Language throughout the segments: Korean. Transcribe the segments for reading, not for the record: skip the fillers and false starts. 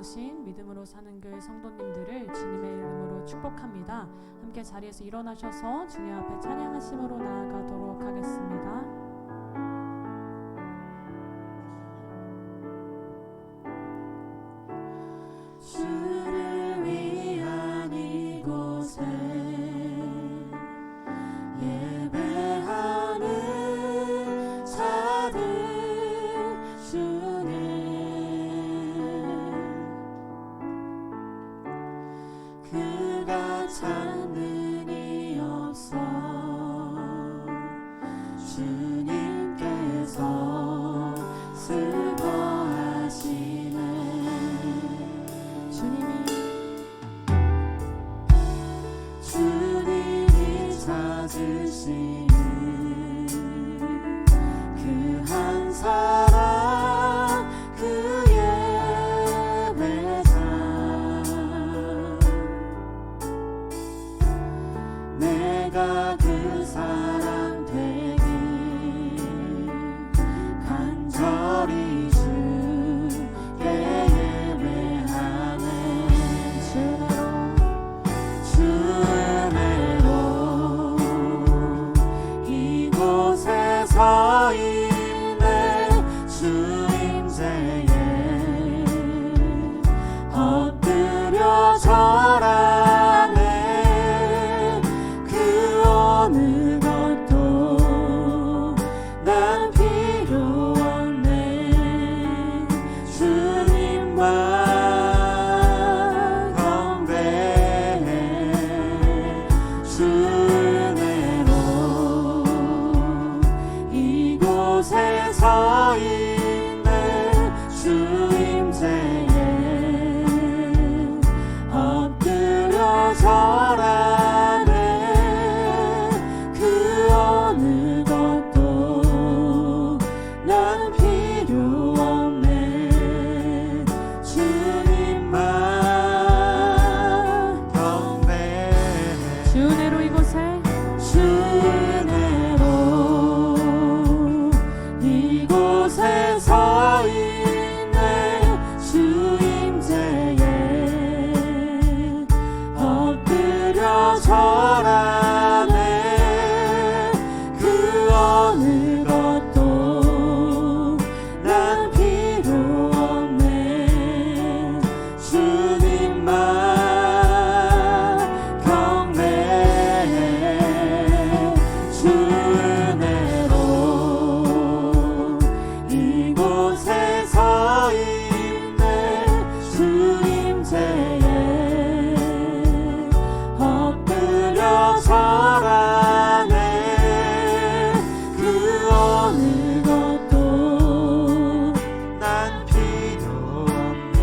나오신 믿음으로 사는 교회 성도님들을 주님의 이름으로 축복합니다. 함께 자리에서 일어나셔서 주님 앞에 찬양하심으로 나아가도록 하겠습니다. 주를 위한 이곳에 예배하는 자들 주님 그가 찾는 이 없어 주님께서 슬퍼하시네 주님이 찾으시는 그 한 사람 그 예배자 내가 그 사람 되길 간절히 주께 예배하네 주 은혜로 이곳에 서 있네 주 임재에 엎드려 절하네 그 어느 것도 난 필요 없네 주님만 경배해 주 은혜로 이곳에 서 있네 주 임재에 엎드려 절하네 그 어느 것도 난 필요 없네 주님만 경배해 주 은혜로 이곳에 주 은혜로 이곳에 서 있네 주 임재에 엎드려 절하네 그 어느 것도 난 필요 없네 주님만 경배해 주 은혜로 이곳에 서 있네 주 임재에 엎드려 절하네 그 어느 것도 난 필요 없네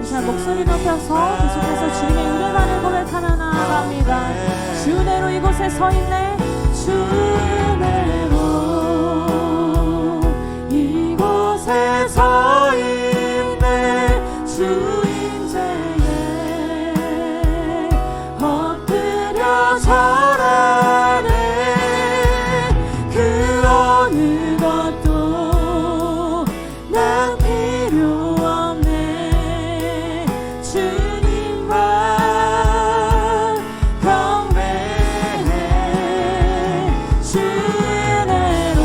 이 시간 목소리 높여서 계속해서 주님의 은혜만을 고백하며 나아갑니다. 주 은혜로 이곳에 서 있네 주 은혜로 이곳에 서 있네 주 임재에 엎드려 절하네 그 어느 것도 난 필요 없네 주님만 경배해 주 은혜로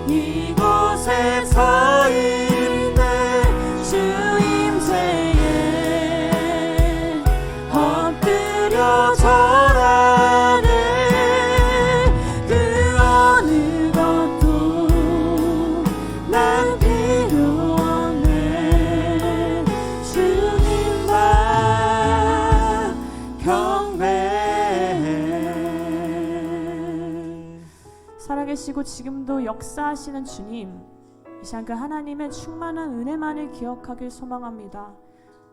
이곳에 서 있네 주 임재에 엎드려 절하네 그 어느 것도 난 필요 없네 주님만 경배해 살아계시고 지금도 역사하시는 주님, 이 시간 그 하나님의 충만한 은혜만을 기억하길 소망합니다.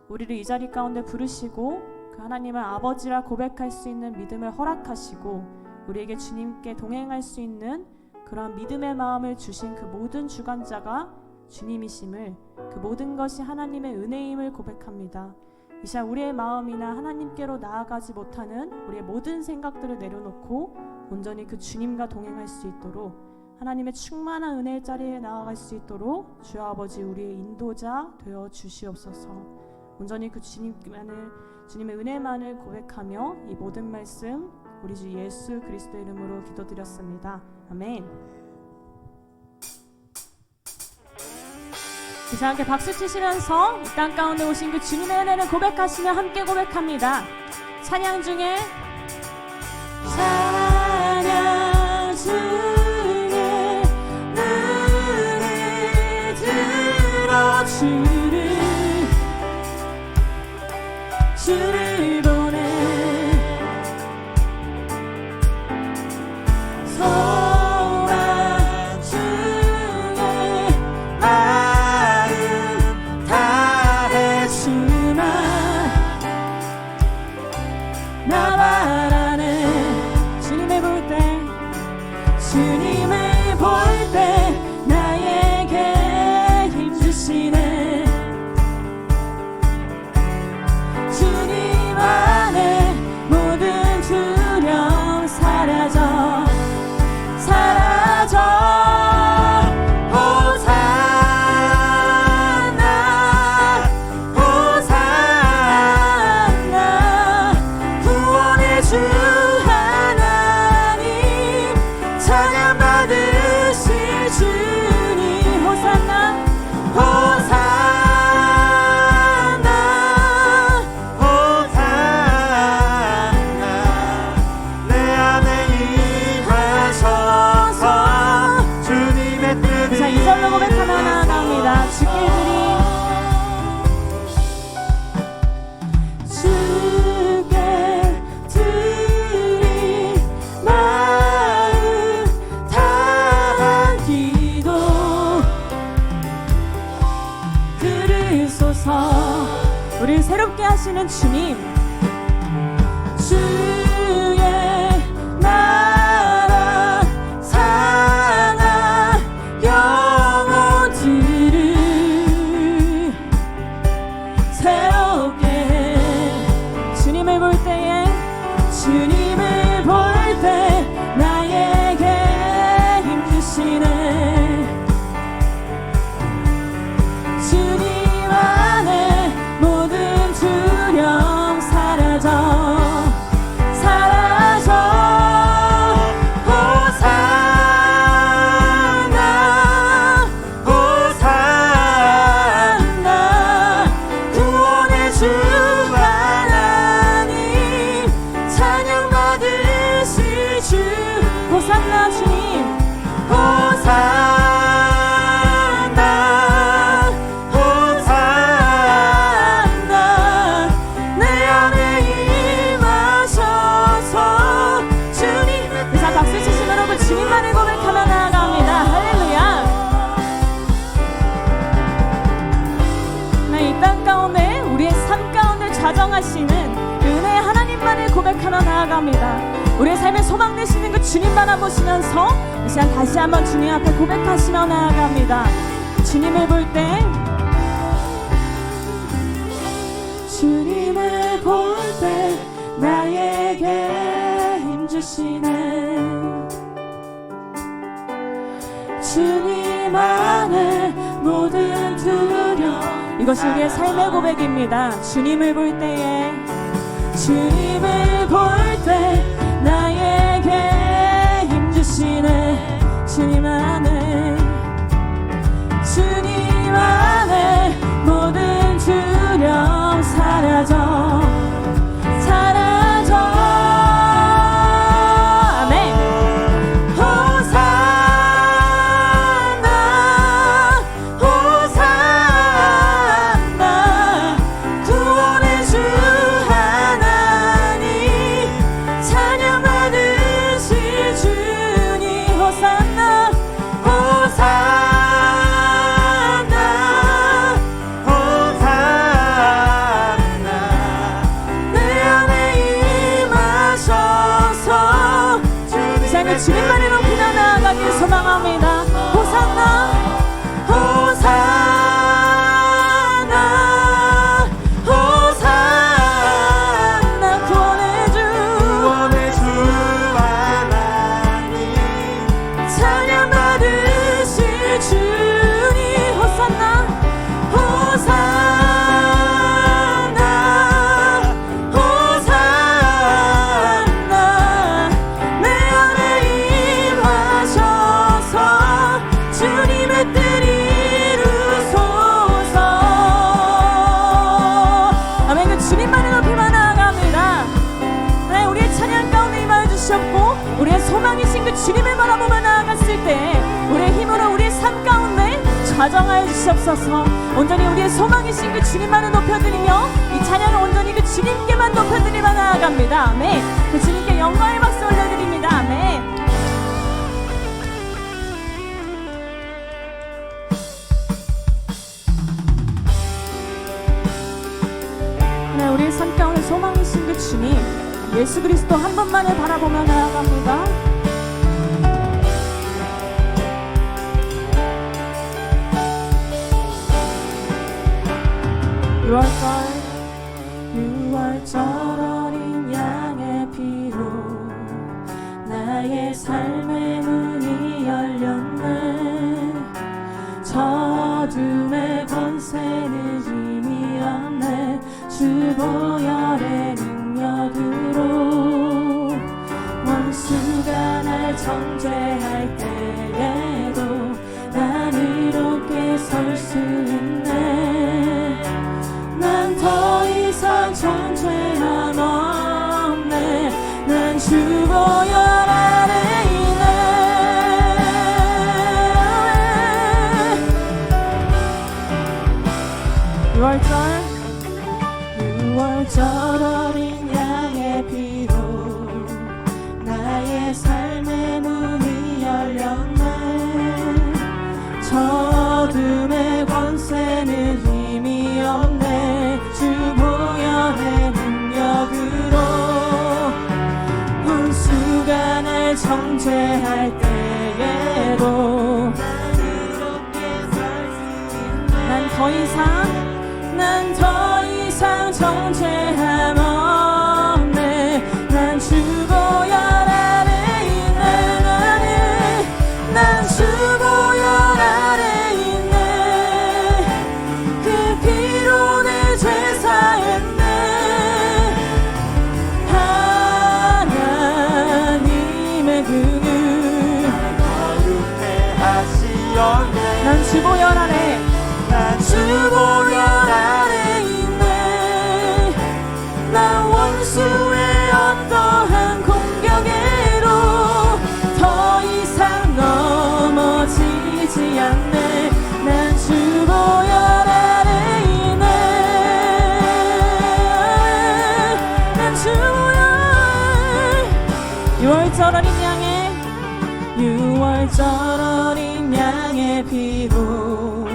우리를 이 자리 가운데 부르시고 그 하나님을 아버지라 고백할 수 있는 믿음을 허락하시고 우리에게 주님께 동행할 수 있는 그런 믿음의 마음을 주신 그 모든 주관자가 주님이심을, 그 모든 것이 하나님의 은혜임을 고백합니다. 이 시간 우리의 마음이나 하나님께로 나아가지 못하는 우리의 모든 생각들을 내려놓고 온전히 그 주님과 동행할 수 있도록 하나님의 충만한 은혜의 자리에 나아갈 수 있도록 주여 아버지 우리의 인도자 되어 주시옵소서. 온전히 그 주님의 은혜만을 고백하며 이 모든 말씀 우리 주 예수 그리스도의 이름으로 기도드렸습니다. 아멘. 이제 함께 박수 치시면서 이 땅 가운데 오신 그 주님의 은혜를 고백하시며 함께 고백합니다. 찬양 중에 찬양 중에 눈을 들어 주를 보내 소망 중에 마음 다해 주나 나 바라네. 주님을 볼 때 나에게 힘 주시네. 주님 안에 모든 두려움 사라져 호산나 호산나 구원의 주 하나님 찬양 받으실 주님 호산나 호산나 호산나 내 안에 임하셔서 주님의 뜻이 자, 이절로 고백하며 나아갑니다. 주께 드릴 마음 다한 기도 들으소서. 우리를 새롭게 하시는 주님, 주의 나라 상한 영혼들을 새롭게 해. 주님을 볼 때에 주님을 볼 때 나에게 힘 주시네. 주님 안에 모든 두려움 사라져 호산나 호산나 구원의 주 하나님 찬양 받으실 주 호산나 주님, 호산나 호산나 내 안에 임하셔서 주님. 자, 박수 치시면 그 주님만을 고백하며 나아갑니다. 할렐루야. 이 땅 가운데 우리의 삶 가운데 좌정하시는 그 은혜의 하나님만을 고백하며 나아갑니다. 우리의 삶의 소망 되시는 그 주님 바라보시면서 이 시간 다시 한번 주님 앞에 고백하시며 나아갑니다. 주님을 볼 때 주님을 볼 때 나에게 힘 주시네. 주님 안에 모든 두려움 이것이 우리의 삶의 고백입니다. 주님을 볼 때에 주님을 볼 때 나에게 힘 주시네. 주님 안에 모든 두려움 사라져 아멘. 호산나 호산나 구원의 주 하나님 찬양 받으실 주님 호산나 좌정하여 주시옵소서. 온전히 우리의 소망이신 그 주님만을 높여드리며 이 찬양을 온전히 그 주님께만 높여드리며 나아갑니다. 아멘. 그 주님께 영광의 박수 올려드립니다. 아멘. 우리의 삶 가운데 소망이신 그 주님 예수 그리스도 한 분만을 바라보며 나아갑니다. 유월절 어린 양의 피로 나의 삶의 문이 열렸네. 저 어둠의 권세는 힘이 없네. 주 보혈의 능력으로 원수가 날 정죄할 때에도 난 이롭게 설 수 있네. 난 더 이상 정죄함 없네. 난 주 보혈 아래 있네. 유월절 어린 양의 피로 나의 삶의 문이 열렸네. 저 어둠의 권세는 힘이 없네. 주 보혈의 능력으로 원수가 날 정죄할 때에도 난 더 이상 정죄함 없네. 난 주 보혈 아래 있네. 난 주 보혈 아래 있네. 그 피로 내 죄 사했네. 하나님의 긍휼 거룩해 하시었네. 난 주 보혈 아래 주 보혈 아래 있네. 난 원수의 어떠한 공격에도 더 이상 넘어지지 않네. 난 주 보혈 아래 있네. 난 주 보혈. 유월절 어린 양의 피로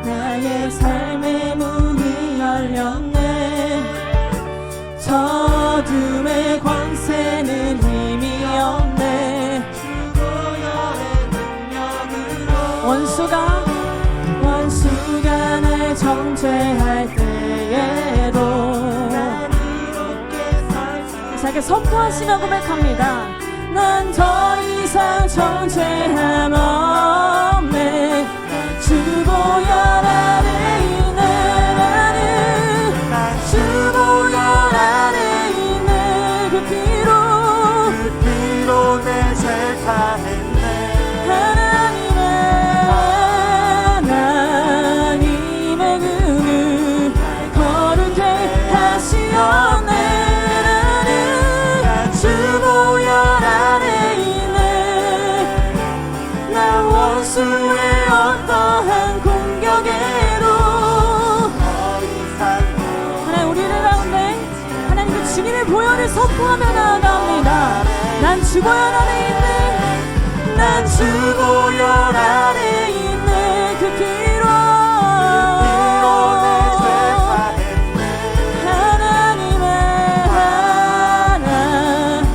나의 삶의 문이 열렸네. 저 어둠의 권세는 힘이 없네. 원수가 날 정죄할 때에도 자기 선포하시며 고백합니다. 난 더 이상 정죄함 없네. 주 보혈 아래 있네. 나는 주 보혈 아래 있네. 그 피로 내 죄 사했네. 하나님의 긍휼 거룩해 하시었네. 나는 주 보혈 아래 있네. 난 원수의 어떠한 공격에도 하나님 우리를 가운데 하나님 그 주님의 보혈을 선포하며 나아갑니다. 난 주 보혈 아래 있네. 난 주 보혈 아래 있네. 그 피로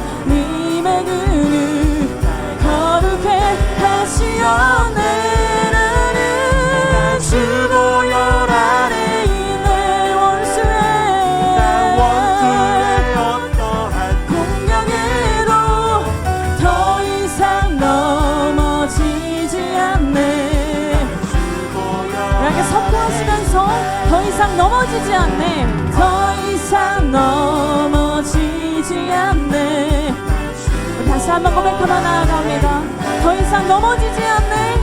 하나님의 긍휼 거룩해 하시었네. 나는 주 보혈 아래 있네. 원수의 어떠한 공격에도 더 이상 넘어지지 않네. 이렇게 선포하시면서 더 이상 넘어지지 않네. 더 이상 넘어지지 않네. 다시 한번 고백하며 나아갑니다. 더 이상 넘어지지 않네.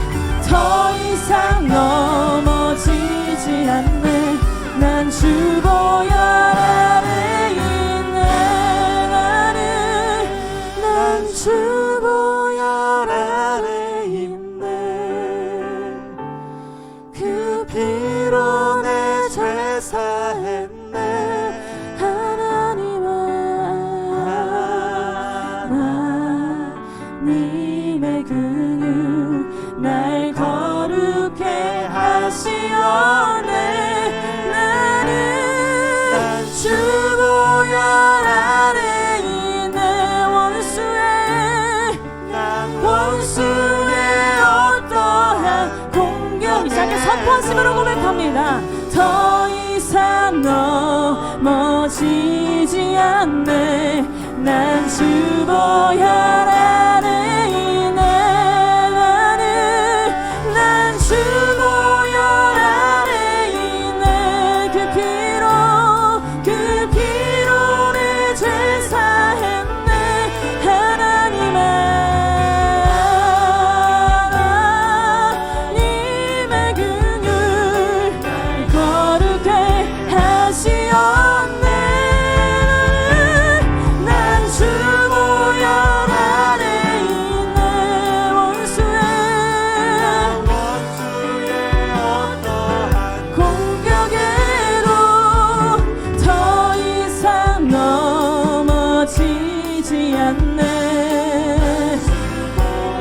더 이상 넘어지지 않네. 난 주 보혈 아래 있네. 난 주 보혈 아래 있네. 피로 내 죄 사했네. 하나님의 긍휼 날 거룩해 하시오네. 나는 주 보혈 아래 있는 원수의 어떠한 공격 이상하게 선포하심으로 고백합니다. 더 이상 넘어지지 않네. 난 주 보혈 아래 있네. 난 주 보혈 아래 있네. 그 피로 내 죄 사했네. 하나님의 긍휼 거룩해 하시옵네. 난 주 보혈 아래 있네. 원수의 어떠한 공격에도 더 이상 넘어지지 않네.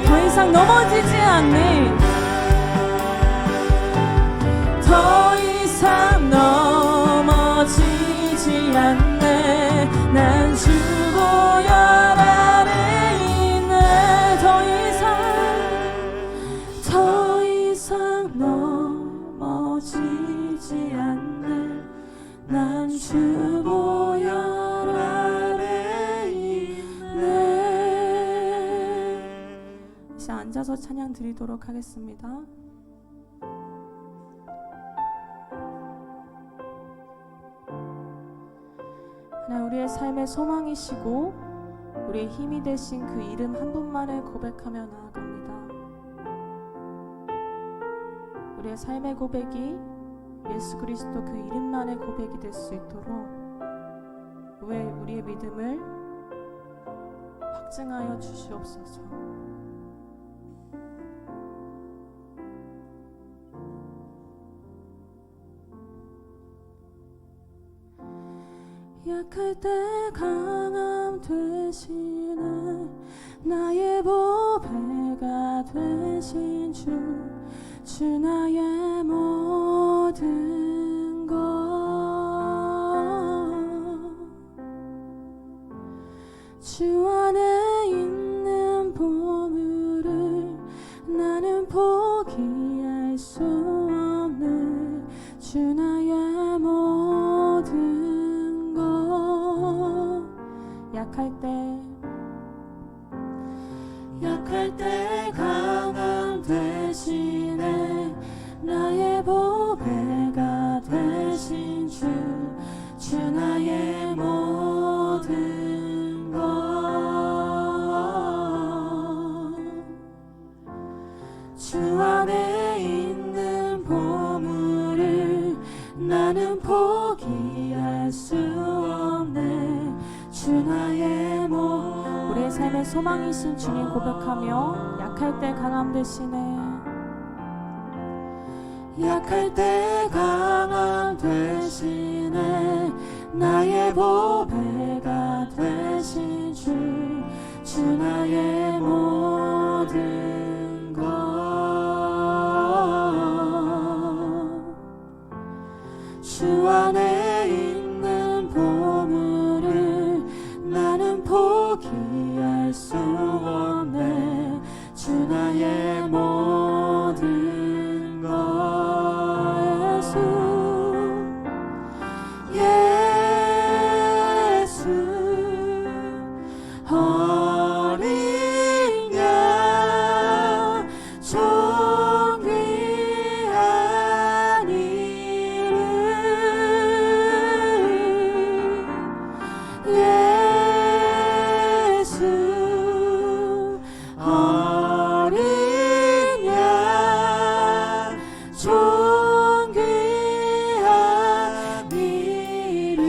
더 이상 넘어지지 않네. 더 이상 넘어지지 않네. 난 주 보혈 아래 있네. 더 이상 넘어지지 않네. 난 주 보혈 아래 있네. 이제 앉아서 찬양 드리도록 하겠습니다. 하나님, 우리의 삶의 소망이시고 우리의 힘이 되신 그 이름 한 분만을 고백하며 나아갑니다. 우리의 삶의 고백이 예수 그리스도 그 이름만의 고백이 될 수 있도록 우리의 믿음을 확증하여 주시옵소서. 약할 때 강함 되시네. 나의 보배가 되신 주 나의 모든 것. 주 안에 있는 보물을 나는 포기할 수 없네. 주 나의 모든 것. 약할 때 강함 되시네. 나의 보배가 되신 주 나의 모든 것. 주 안에 있는 보물을 나는 포기할 수 없네. 주 나의 우리의 삶의 소망이신 주님 고백하며 약할 때 강함 되시네. 약할 때 강함 되시네. 나의 보배가 되신 주 나의 모든 것. 주 안에 있는 보물을 나는 포기할 수 없네. 주 나의 모든 것. 예수 어린 양 존귀한 이름. 예수 어린 양 존귀한 이름.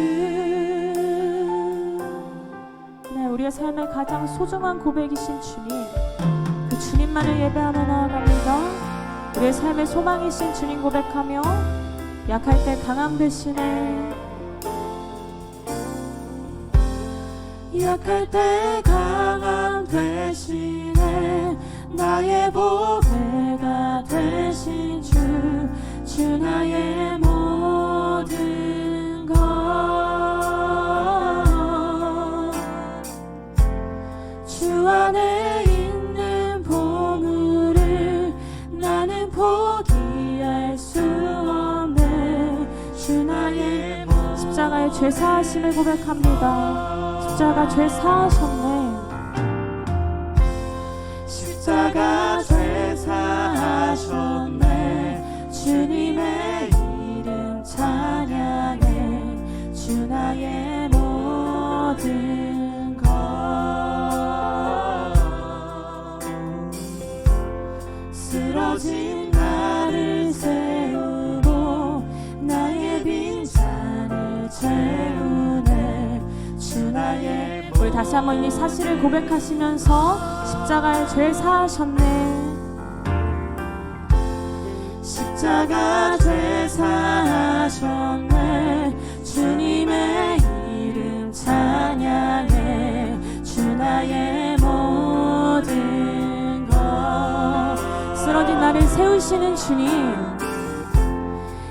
네, 우리의 삶의 가장 소중한 고백이신 주님, 그 주님만을 예배하며 나아갑니다. 우리의 삶의 소망이신 주님 고백하며 약할 때 강함 되시네. 약할 때 강함 되시네. 나의 보배가 되신 주 나의 모든 것. 주 안에 있는 보물을 나는 포기할 수 없네. 주 나의 십자가의 죄 사하심을 고백합니다. 십자가 죄 사하셨네. 십자가 죄 사하셨네. 주님의 이름 찬양해. 주 나의 모든 것. 쓰러진 나를 세우고 나의 빈잔을 채우네. 주 나의 우리 다시 한번 이 사실을 고백하시면서 십자가의 죄 사하셨네. 십자가 죄 사하셨네. 주님의 이름 찬양해. 주 나의 모든 것. 쓰러진 나를 세우시는 주님.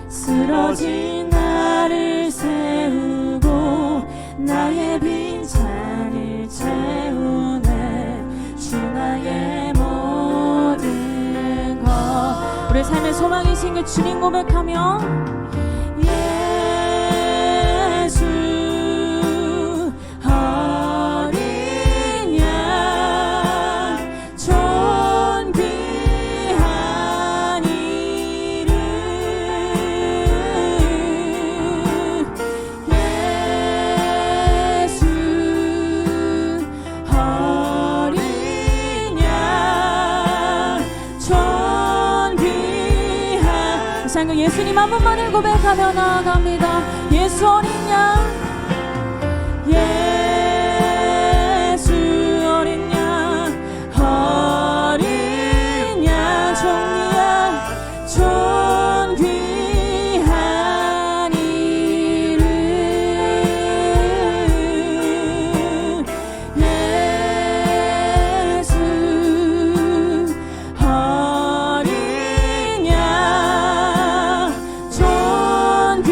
쓰러진 나를 세우고 나의 빈잔을 채우네. 주 나의 모든 것. 우리 삶의 소망이신 그 주님 고백하며 예수 어린 양 존귀한 이름. 예수 어린 양 존귀한. 이 시간 그 예수님 한 분만을 고백하며 나아갑니다. 예수 어린 양, 예수 어린 양 어린 양 존귀한 이름. 예수 어린 양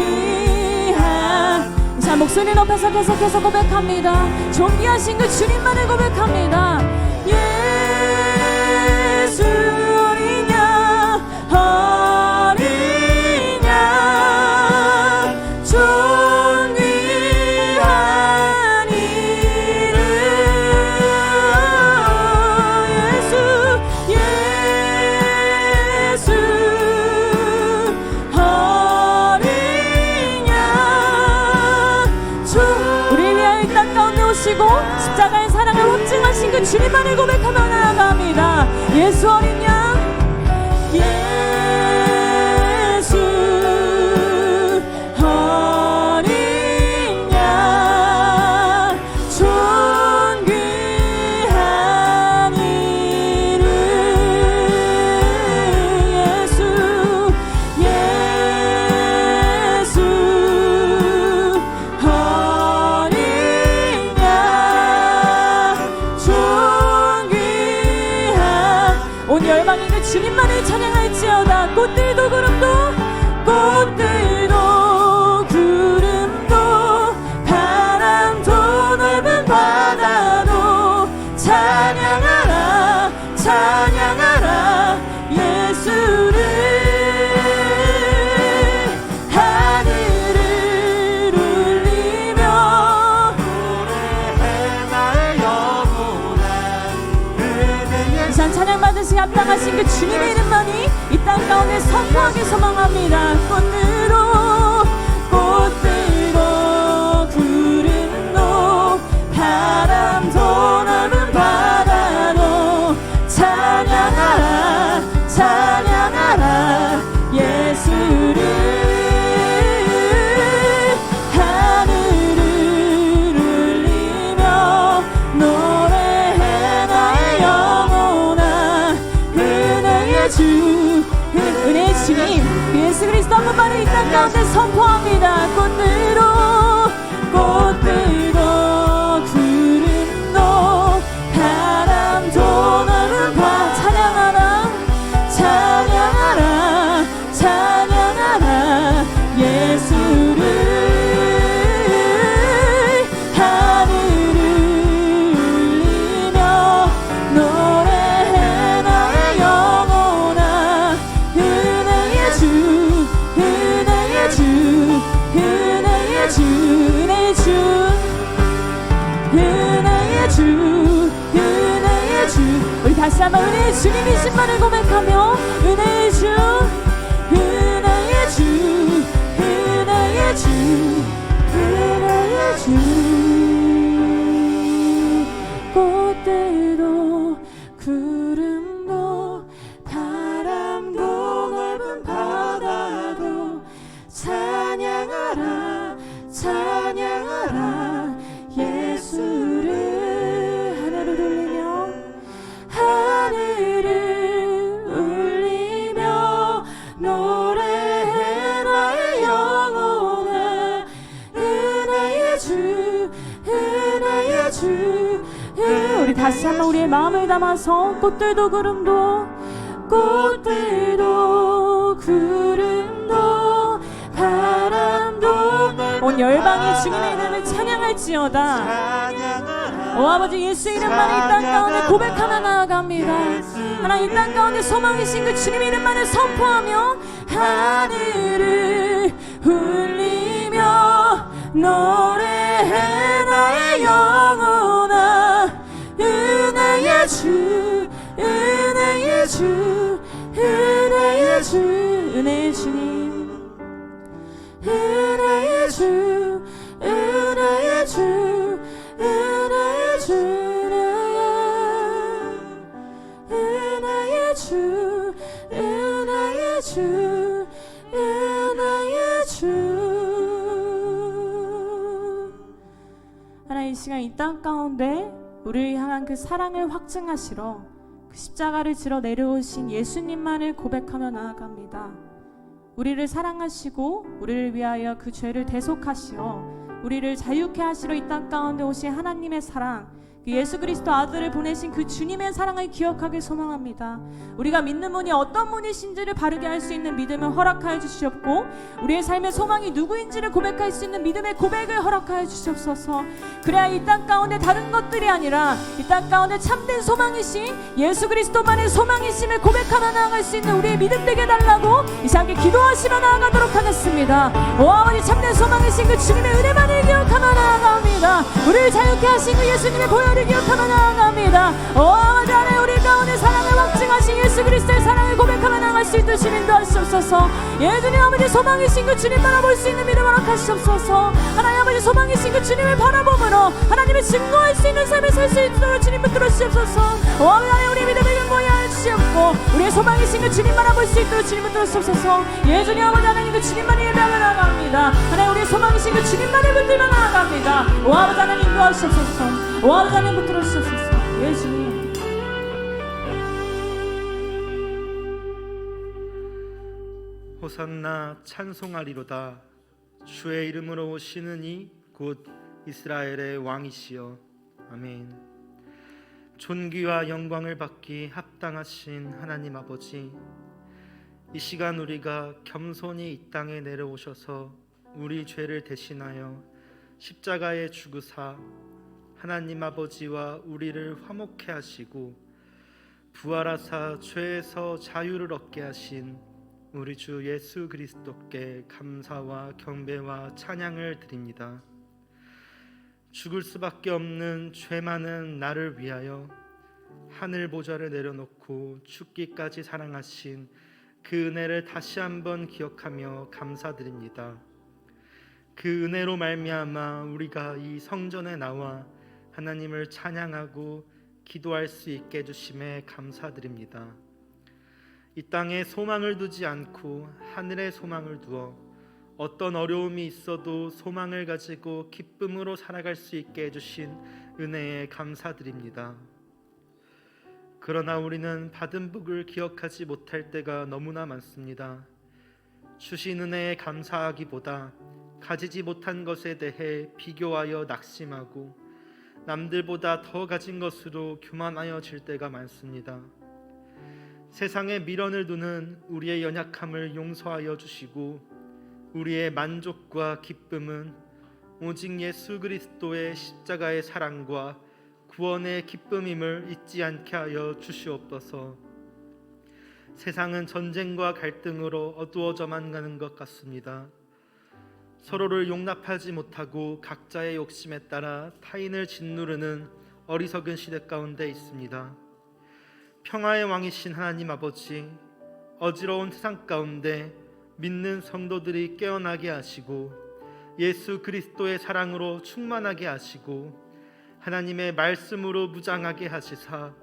존귀한. 자, 목소리 높여서 계속해서 고백합니다. 존귀하신 그 주님만을 고백합니다. 예수 어린 양 어린 양 존귀한 이름. 예수 어린 양 우리를 위하여 이 땅 가운데 오시고 십자가의 사랑을 확증하신 그 주님만을 고백하며 나아갑니다. 예수 어린 양, 예수 어린 양 존귀한 이름. 예수 어린 양 존귀한. 온 열방이 그 주님만을 찬양할지어다. 꽃들도 구름도 바람도 넓은 바다도 찬양하라 예수를. 하늘을 울리며 노래해 나의 영혼아. 이 시간 찬양받으시 합당하신 그 주님의 이름만이 이 땅 가운데 선포하기 소망합니다. 꽃들도 구름도 바람도 넓은 바다도 찬양하라 예수를. 하늘을 울리며 노래해 나의 영혼아. 은혜의 주 예수 그리스도 한 분만을 이 땅 가운데 선포합니다. 꽃들도 구름도 바람도 넓은 바 찬양하라 찬양하라 찬양하라 예수를 하늘을 울리며 노래해 나의 영혼아 은혜의 주 은혜의 주 은혜의 주 은혜의 주 은혜의 주 은혜의 주 우리 다시 한번 은혜의 주님이신만을 고백하며 은혜의 주 은혜의 주 은혜의 주 은혜의 주 꽃들도 구름도 바람도 넓은 바다도 찬양하라 찬양하라 예수를 하늘을 울리며 하늘을 울리며 노래해 나의 영혼아 은혜의 주 은혜의 주 우리 다시 한번 우리의 마음을 담아서 꽃들도 구름도 바람도 온 열방이 주님의 이름을 찬양할지어다. 오 아버지 예수 이름만을 이 땅 가운데 고백하며 나아갑니다. 하나님 이 땅 가운데 소망이신 그 주님의 이름만을 선포하며 하늘을 울리며 노래해 나의 영혼아 은혜의 주 은혜의 주 은혜의 주 은혜의 주님 은혜의 주 은혜의 주 은혜의 주 은혜의 주 은혜의 주 은혜의 주 하나님 이 시간 이 땅 가운데 우리를 향한 그 사랑을 확증하시러 그 십자가를 지러 내려오신 예수님만을 고백하며 나아갑니다. 우리를 사랑하시고 우리를 위하여 그 죄를 대속하시어 우리를 자유케 하시러 이 땅 가운데 오신 하나님의 사랑 그 예수 그리스도 아들을 보내신 그 주님의 사랑을 기억하길 소망합니다. 우리가 믿는 분이 어떤 분이신지를 바르게 알 수 있는 믿음을 허락하여 주시옵고 우리의 삶의 소망이 누구인지를 고백할 수 있는 믿음의 고백을 허락하여 주시옵소서. 그래야 이 땅 가운데 다른 것들이 아니라 이 땅 가운데 참된 소망이신 예수 그리스도만의 소망이심을 고백하며 나아갈 수 있는 우리의 믿음 되게 달라고 이 시간에 기도하시며 나아가도록 하겠습니다. 오 아버지 참된 소망이신 그 주님의 은혜만을 기억하며 나아갑니다. 우리를 자유케 하신 그 예수님의 보혈을 기억하며 나아갑니다. 오 아버지 하나님 우리 가운데 사랑을 확증하신 예수 그리스도의 사랑을 고백하며 나아갈 수 있도록 주님 도와주시옵소서. 예수님 아버지 소망이신 그 주님 바라볼 수 있는 믿음을 허락하시옵소서. 하나님 아버지 소망이신 그 주님을 바라보므로 하나님을 증거할 수 있는 삶을 살 수 있도록 주님 붙들어 주시옵소서. 오 아버지 하나님 우리 믿음을 견고히 하여 주시옵고 우리의 소망이신 그 주님 바라볼 수 있도록 주님 붙들어 주시옵소서. 예수님 아버지 하나님 그 주님만을 예배하며 나아갑니다. 하나님 우리의 소망이신 그 주님만을 붙들며 나아갑니다. 오 아버지 하나님 도와주시옵소서. 오 아버지 하나님 붙들어 주시옵소서. 예수님 호산나 찬송하리로다. 주의 이름으로 오시는 이 곧 이스라엘의 왕이시여. 아멘. 존귀와 영광을 받기 합당하신 하나님 아버지, 이 시간 우리가 겸손히 이 땅에 내려오셔서 우리 죄를 대신하여 십자가에 죽으사 하나님 아버지와 우리를 화목케 하시고 부활하사 죄에서 자유를 얻게 하신 우리 주 예수 그리스도께 감사와 경배와 찬양을 드립니다. 죽을 수밖에 없는 죄 많은 나를 위하여 하늘 보좌를 내려놓고 죽기까지 사랑하신 그 은혜를 다시 한번 기억하며 감사드립니다. 그 은혜로 말미암아 우리가 이 성전에 나와 하나님을 찬양하고 기도할 수 있게 해주심에 감사드립니다. 이 땅에 소망을 두지 않고 하늘에 소망을 두어 어떤 어려움이 있어도 소망을 가지고 기쁨으로 살아갈 수 있게 해주신 은혜에 감사드립니다. 그러나 우리는 받은 복을 기억하지 못할 때가 너무나 많습니다. 주신 은혜에 감사하기보다 가지지 못한 것에 대해 비교하여 낙심하고 남들보다 더 가진 것으로 교만하여질 때가 많습니다. 세상에 미련을 두는 우리의 연약함을 용서하여 주시고 우리의 만족과 기쁨은 오직 예수 그리스도의 십자가의 사랑과 구원의 기쁨임을 잊지 않게 하여 주시옵소서. 세상은 전쟁과 갈등으로 어두워져만 가는 것 같습니다. 서로를 용납하지 못하고 각자의 욕심에 따라 타인을 짓누르는 어리석은 시대 가운데 있습니다. 평화의 왕이신 하나님 아버지, 어지러운 세상 가운데 믿는 성도들이 깨어나게 하시고 예수 그리스도의 사랑으로 충만하게 하시고 하나님의 말씀으로 무장하게 하시사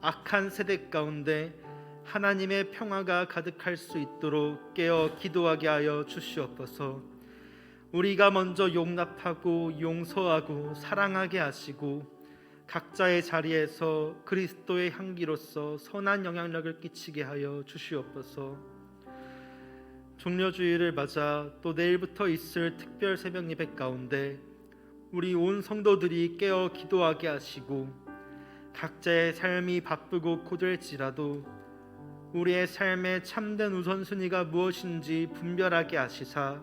악한 세대 가운데 하나님의 평화가 가득할 수 있도록 깨어 기도하게 하여 주시옵소서. 우리가 먼저 용납하고 용서하고 사랑하게 하시고 각자의 자리에서 그리스도의 향기로서 선한 영향력을 끼치게 하여 주시옵소서. 종려주의를 맞아 또 내일부터 있을 특별 새벽 예배 가운데 우리 온 성도들이 깨어 기도하게 하시고 각자의 삶이 바쁘고 고될지라도 우리의 삶의 참된 우선순위가 무엇인지 분별하게 하시사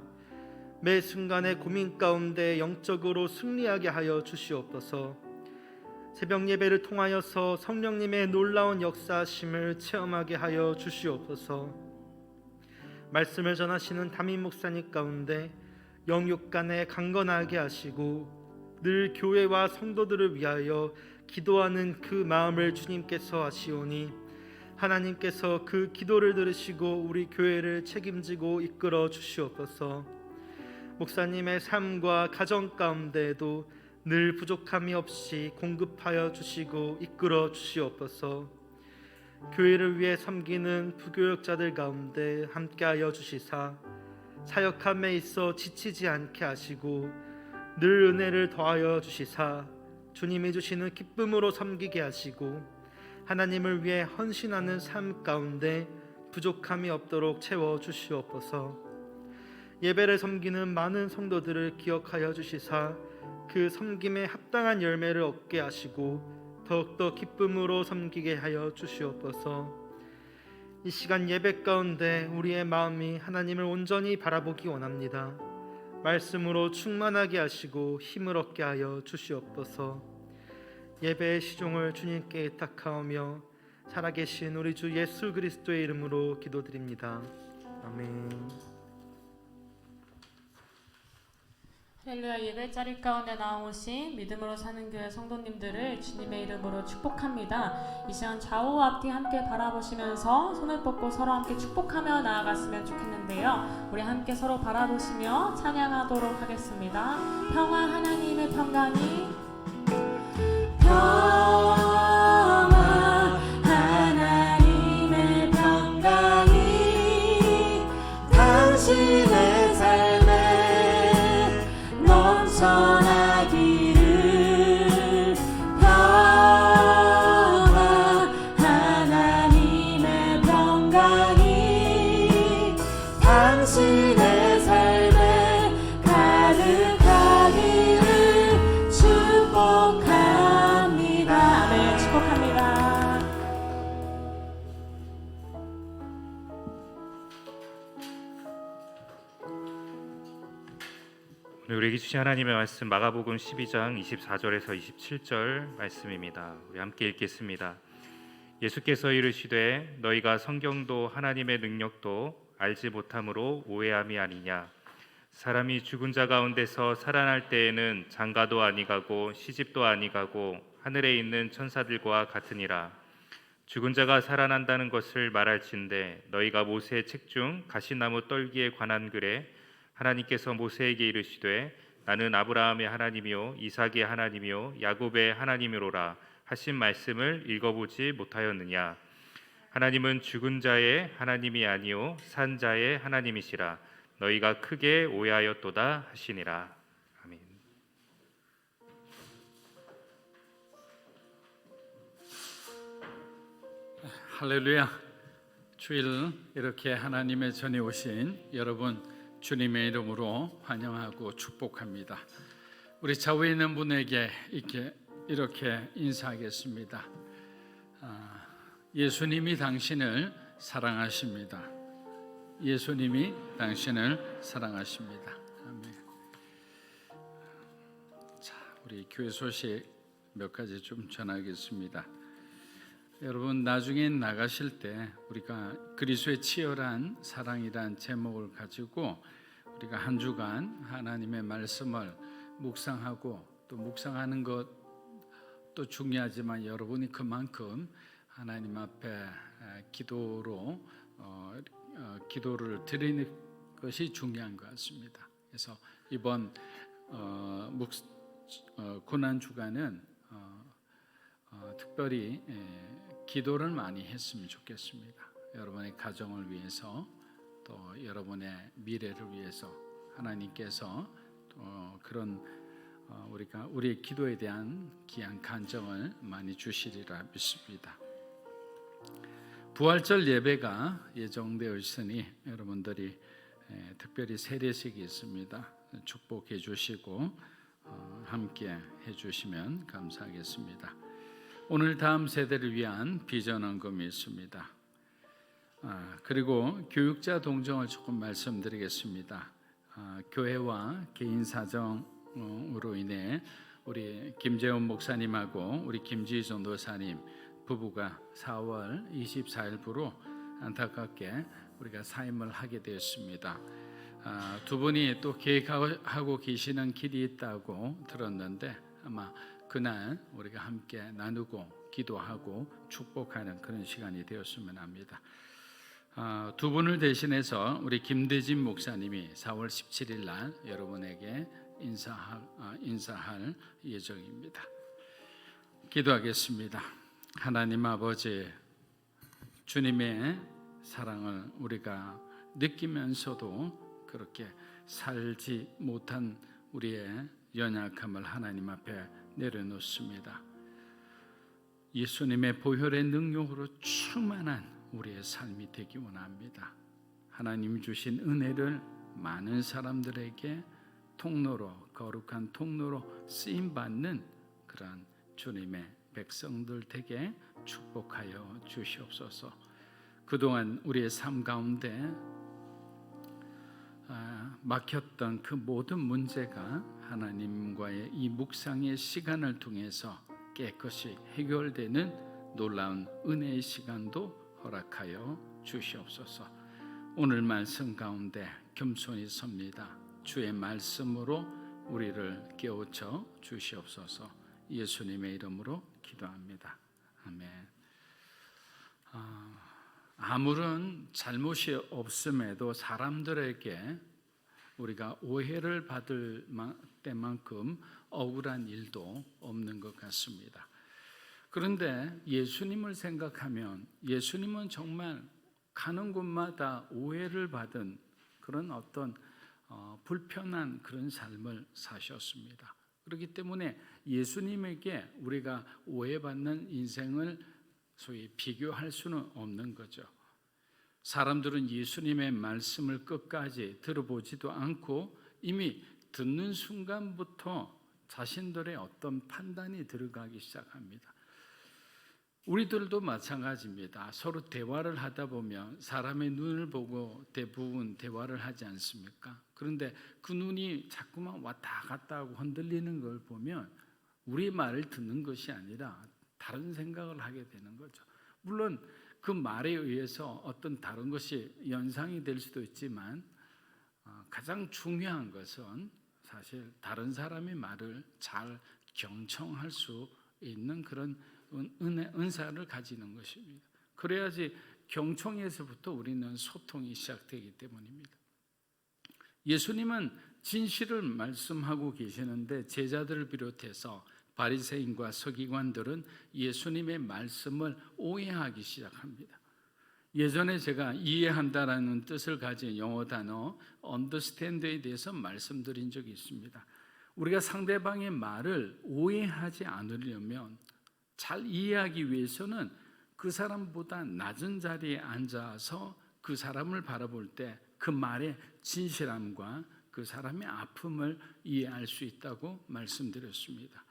매 순간의 고민 가운데 영적으로 승리하게 하여 주시옵소서. 새벽 예배를 통하여서 성령님의 놀라운 역사하심을 체험하게 하여 주시옵소서. 말씀을 전하시는 담임 목사님 가운데 영육 간에 강건하게 하시고 늘 교회와 성도들을 위하여 기도하는 그 마음을 주님께서 아시오니 하나님께서 그 기도를 들으시고 우리 교회를 책임지고 이끌어 주시옵소서. 목사님의 삶과 가정 가운데에도 늘 부족함이 없이 공급하여 주시고 이끌어 주시옵소서. 교회를 위해 섬기는 부교역자들 가운데 함께하여 주시사 사역함에 있어 지치지 않게 하시고 늘 은혜를 더하여 주시사 주님이 주시는 기쁨으로 섬기게 하시고 하나님을 위해 헌신하는 삶 가운데 부족함이 없도록 채워 주시옵소서. 예배를 섬기는 많은 성도들을 기억하여 주시사 그 섬김에 합당한 열매를 얻게 하시고 더욱더 기쁨으로 섬기게 하여 주시옵소서. 이 시간 예배 가운데 우리의 마음이 하나님을 온전히 바라보기 원합니다. 말씀으로 충만하게 하시고 힘을 얻게 하여 주시옵소서. 예배의 시종을 주님께 의탁하오며 살아계신 우리 주 예수 그리스도의 이름으로 기도드립니다. 아멘. 할렐루야. 예배자리 가운데 나오신 믿음으로 사는 교회 성도님들을 주님의 이름으로 축복합니다. 이 시간 좌우 앞뒤 함께 바라보시면서 손을 뻗고 서로 함께 축복하며 나아갔으면 좋겠는데요. 우리 함께 서로 바라보시며 찬양하도록 하겠습니다. 평화 하나님의 평강이 평화 하나님의 평강이 당신의 삶에 넘쳐나기를. 평화 하나님의 평강이 당신의 삶에 가득하기를 축복합니다. 아멘. 축복합니다. 오늘 우리에게 주신 하나님의 말씀 마가복음 12장 24절에서 27절 말씀입니다. 우리 함께 읽겠습니다. 예수께서 이르시되 너희가 성경도 하나님의 능력도 알지 못함으로 오해함이 아니냐. 사람이 죽은 자 가운데서 살아날 때에는 장가도 아니가고 시집도 아니가고 하늘에 있는 천사들과 같으니라. 죽은 자가 살아난다는 것을 말할진대 너희가 모세의 책 중 가시나무 떨기에 관한 글에 하나님께서 모세에게 이르시되 나는 아브라함의 하나님이요 이삭의 하나님이요 야곱의 하나님이로라 하신 말씀을 읽어보지 못하였느냐. 하나님은 죽은 자의 하나님이 아니요 산 자의 하나님이시라. 너희가 크게 오해하였도다 하시니라. 아멘. 할렐루야. 주일 이렇게 하나님의 전에 오신 여러분 주님의 이름으로 환영하고 축복합니다. 우리 좌우에 있는 분에게 이렇게 인사하겠습니다. 예수님이 당신을 사랑하십니다. 예수님이 당신을 사랑하십니다. 아멘. 자, 우리 교회 소식 몇 가지 좀 전하겠습니다. 여러분 나중에 나가실 때 우리가 그리스도의 치열한 사랑이란 제목을 가지고 우리가 한 주간 하나님의 말씀을 묵상하고 또 묵상하는 것도 중요하지만 여러분이 그만큼 하나님 앞에 기도를 드리는 것이 중요한 것 같습니다. 그래서 이번 고난 주간은 특별히 기도를 많이 했으면 좋겠습니다. 여러분의 가정을 위해서 또 여러분의 미래를 위해서 하나님께서 또 그런 우리의 기도에 대한 귀한 간정을 많이 주시리라 믿습니다. 부활절 예배가 예정되어 있으니 여러분들이 특별히 세례식이 있습니다. 축복해 주시고 함께 해주시면 감사하겠습니다. 오늘 다음 세대를 위한 비전 헌금이 있습니다. 그리고 교육자 동정을 조금 말씀드리겠습니다. 교회와 개인 사정으로 인해 우리 김재원 목사님하고 우리 김지희 전도사님 부부가 4월 24일부로 안타깝게 우리가 사임을 하게 되었습니다. 두 분이 또 계획하고 계시는 길이 있다고 들었는데 아마 그날 우리가 함께 나누고 기도하고 축복하는 그런 시간이 되었으면 합니다. 두 분을 대신해서 우리 김대진 목사님이 4월 17일 날 여러분에게 인사할 예정입니다. 기도하겠습니다. 하나님 아버지, 주님의 사랑을 우리가 느끼면서도 그렇게 살지 못한 우리의 연약함을 하나님 앞에 내려놓습니다. 예수님의 보혈의 능력으로 충만한 우리의 삶이 되기 원합니다. 하나님 주신 은혜를 많은 사람들에게 통로로, 거룩한 통로로 쓰임받는 그런 주님의 백성들 되게 축복하여 주시옵소서. 그동안 우리의 삶 가운데 막혔던 그 모든 문제가 하나님과의 이 묵상의 시간을 통해서 깨끗이 해결되는 놀라운 은혜의 시간도 허락하여 주시옵소서. 오늘 말씀 가운데 겸손히 섭니다. 주의 말씀으로 우리를 깨우쳐 주시옵소서. 예수님의 이름으로 기도합니다. 아멘. 아무런 잘못이 없음에도 사람들에게 우리가 오해를 받을 때만큼 억울한 일도 없는 것 같습니다. 그런데 예수님을 생각하면 예수님은 정말 가는 곳마다 오해를 받은 그런 어떤 불편한 그런 삶을 사셨습니다. 그렇기 때문에 예수님에게 우리가 오해받는 인생을 소위 비교할 수는 없는 거죠. 사람들은 예수님의 말씀을 끝까지 들어보지도 않고 이미 듣는 순간부터 자신들의 어떤 판단이 들어가기 시작합니다. 우리들도 마찬가지입니다. 서로 대화를 하다 보면 사람의 눈을 보고 대부분 대화를 하지 않습니까? 그런데 그 눈이 자꾸만 왔다 갔다 하고 흔들리는 걸 보면 우리 말을 듣는 것이 아니라 다른 생각을 하게 되는 거죠. 물론 그 말에 의해서 어떤 다른 것이 연상이 될 수도 있지만 가장 중요한 것은 사실 다른 사람의 말을 잘 경청할 수 있는 그런 은사를 가지는 것입니다. 그래야지 경청에서부터 우리는 소통이 시작되기 때문입니다. 예수님은 진실을 말씀하고 계시는데 제자들을 비롯해서 바리새인과 서기관들은 예수님의 말씀을 오해하기 시작합니다. 예전에 제가 이해한다라는 뜻을 가진 영어 단어 understand에 대해서 말씀드린 적이 있습니다. 우리가 상대방의 말을 오해하지 않으려면 잘 이해하기 위해서는 그 사람보다 낮은 자리에 앉아서 그 사람을 바라볼 때 그 말의 진실함과 그 사람의 아픔을 이해할 수 있다고 말씀드렸습니다.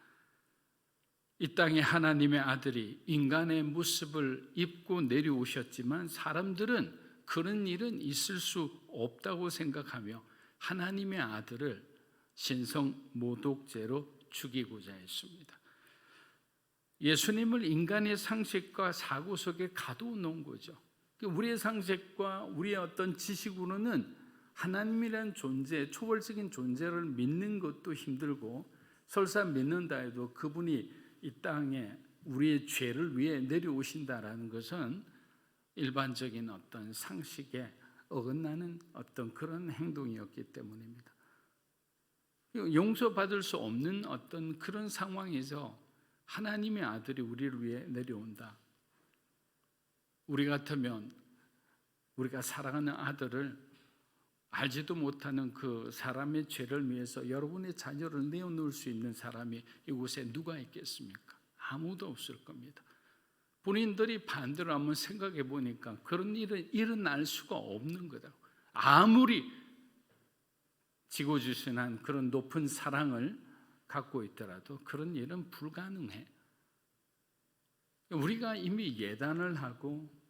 이 땅에 하나님의 아들이 인간의 모습을 입고 내려오셨지만 사람들은 그런 일은 있을 수 없다고 생각하며 하나님의 아들을 신성 모독죄로 죽이고자 했습니다. 예수님을 인간의 상식과 사고 속에 가둬놓은 거죠. 우리의 상식과 우리의 어떤 지식으로는 하나님이란 존재, 초월적인 존재를 믿는 것도 힘들고 설사 믿는다 해도 그분이 이 땅에 우리의 죄를 위해 내려오신다라는 것은 일반적인 어떤 상식에 어긋나는 어떤 그런 행동이었기 때문입니다. 용서받을 수 없는 어떤 그런 상황에서 하나님의 아들이 우리를 위해 내려온다. 우리 같으면 우리가 사랑하는 아들을 알지도 못하는 그 사람의 죄를 위해서 여러분의 자녀를 내어놓을 수 있는 사람이 이곳에 누가 있겠습니까? 아무도 없을 겁니다. 본인들이 반대로 한번 생각해 보니까 그런 일은 일어날 수가 없는 거다. 아무리 지고지순한 그런 높은 사랑을 갖고 있더라도 그런 일은 불가능해. 우리가 이미 예단을 하고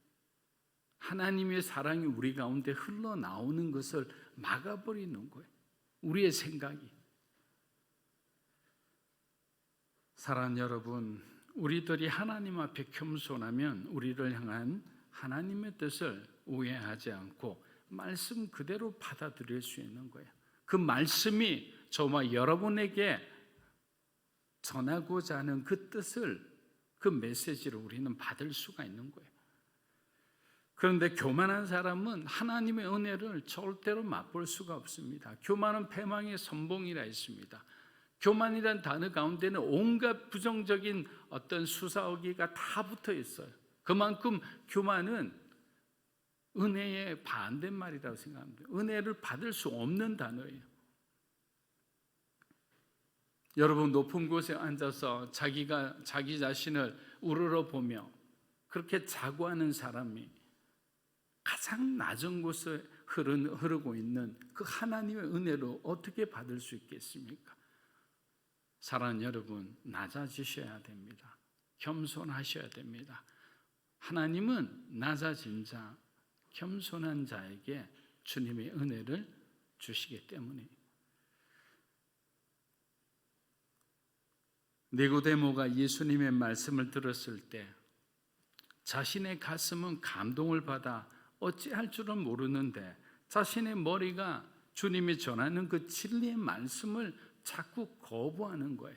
하나님의 사랑이 우리 가운데 흘러나오는 것을 막아버리는 거예요. 우리의 생각이. 사랑하는 여러분, 우리들이 하나님 앞에 겸손하면 우리를 향한 하나님의 뜻을 오해하지 않고 말씀 그대로 받아들일 수 있는 거예요. 그 말씀이 저와 여러분에게 전하고자 하는 그 뜻을, 그 메시지를 우리는 받을 수가 있는 거예요. 그런데 교만한 사람은 하나님의 은혜를 절대로 맛볼 수가 없습니다. 교만은 패망의 선봉이라 했습니다. 교만이란 단어 가운데는 온갖 부정적인 어떤 수사어기가 다 붙어 있어요. 그만큼 교만은 은혜의 반대말이라고 생각합니다. 은혜를 받을 수 없는 단어예요. 여러분, 높은 곳에 앉아서 자기 자신을 우러러보며 그렇게 자고하는 사람이 가장 낮은 곳에 흐르고 있는 그 하나님의 은혜로 어떻게 받을 수 있겠습니까? 사랑하는 여러분, 낮아지셔야 됩니다. 겸손하셔야 됩니다. 하나님은 낮아진 자, 겸손한 자에게 주님의 은혜를 주시기 때문에. 니고데모가 예수님의 말씀을 들었을 때 자신의 가슴은 감동을 받아 어찌할 줄은 모르는데 자신의 머리가 주님이 전하는 그 진리의 말씀을 자꾸 거부하는 거예요.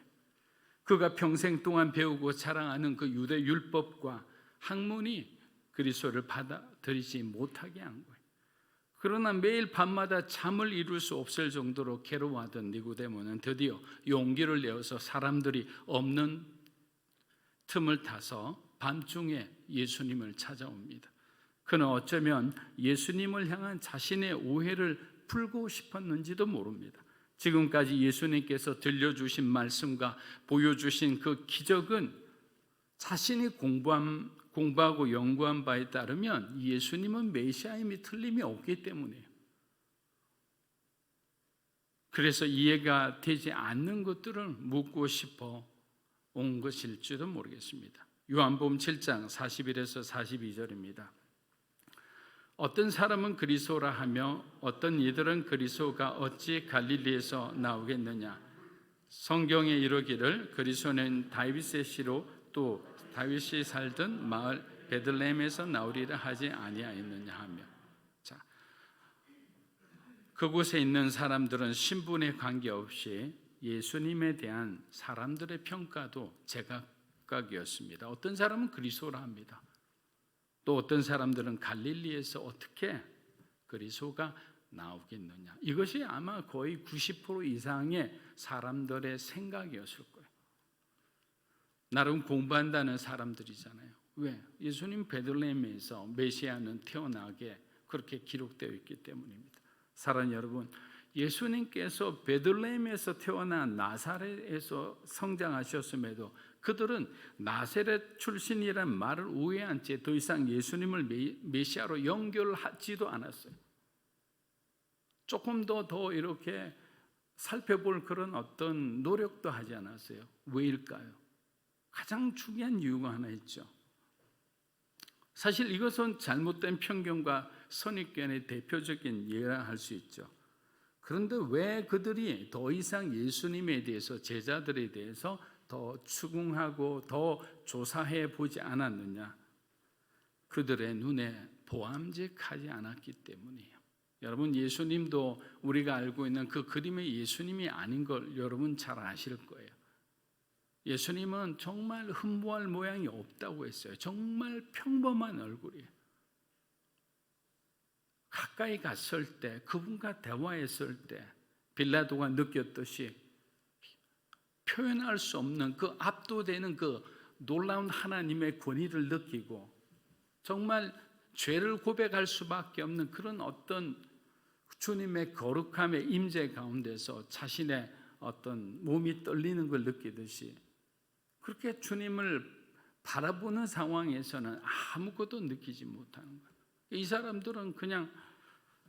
그가 평생 동안 배우고 자랑하는 그 유대 율법과 학문이 그리스도를 받아들이지 못하게 한 거예요. 그러나 매일 밤마다 잠을 이룰 수 없을 정도로 괴로워하던 니고데모는 드디어 용기를 내어서 사람들이 없는 틈을 타서 밤중에 예수님을 찾아옵니다. 그는 어쩌면 예수님을 향한 자신의 오해를 풀고 싶었는지도 모릅니다. 지금까지 예수님께서 들려주신 말씀과 보여주신 그 기적은 자신이 공부하고 연구한 바에 따르면 예수님은 메시아임이 틀림이 없기 때문이에요. 그래서 이해가 되지 않는 것들을 묻고 싶어 온 것일지도 모르겠습니다. 요한복음 7장 41에서 42절입니다. 어떤 사람은 그리스도라 하며 어떤 이들은 그리스도가 어찌 갈릴리에서 나오겠느냐. 성경에 이르기를 그리스도는 다윗의 씨로 또 다윗이 살던 마을 베들레헴에서 나오리라 하지 아니하였느냐 하며. 자, 그곳에 있는 사람들은 신분에 관계없이 예수님에 대한 사람들의 평가도 제각각이었습니다. 어떤 사람은 그리스도라 합니다. 또 어떤 사람들은 갈릴리에서 어떻게 그리스도가 나오겠느냐. 이것이 아마 거의 90% 이상의 사람들의 생각이었을 거예요. 나름 공부한다는 사람들이잖아요. 왜? 예수님 베들레헴에서 메시아는 태어나게 그렇게 기록되어 있기 때문입니다. 사랑하는 여러분, 예수님께서 베들레헴에서 태어나 나사렛에서 성장하셨음에도 그들은 나사렛 출신이란 말을 오해한 채 더 이상 예수님을 메시아로 연결하지도 않았어요. 조금 더 이렇게 살펴볼 그런 어떤 노력도 하지 않았어요. 왜일까요? 가장 중요한 이유가 하나 있죠. 사실 이것은 잘못된 편견과 선입견의 대표적인 예라 할 수 있죠. 그런데 왜 그들이 더 이상 예수님에 대해서, 제자들에 대해서 더 추궁하고 더 조사해 보지 않았느냐? 그들의 눈에 보암직하지 않았기 때문이에요. 여러분, 예수님도 우리가 알고 있는 그 그림의 예수님이 아닌 걸 여러분 잘 아실 거예요. 예수님은 정말 흠모할 모양이 없다고 했어요. 정말 평범한 얼굴이에요. 가까이 갔을 때, 그분과 대화했을 때 빌라도가 느꼈듯이 표현할 수 없는 그 압도되는 그 놀라운 하나님의 권위를 느끼고 정말 죄를 고백할 수밖에 없는 그런 어떤 주님의 거룩함의 임재 가운데서 자신의 어떤 몸이 떨리는 걸 느끼듯이 그렇게 주님을 바라보는 상황에서는 아무것도 느끼지 못하는 거예요. 이 사람들은 그냥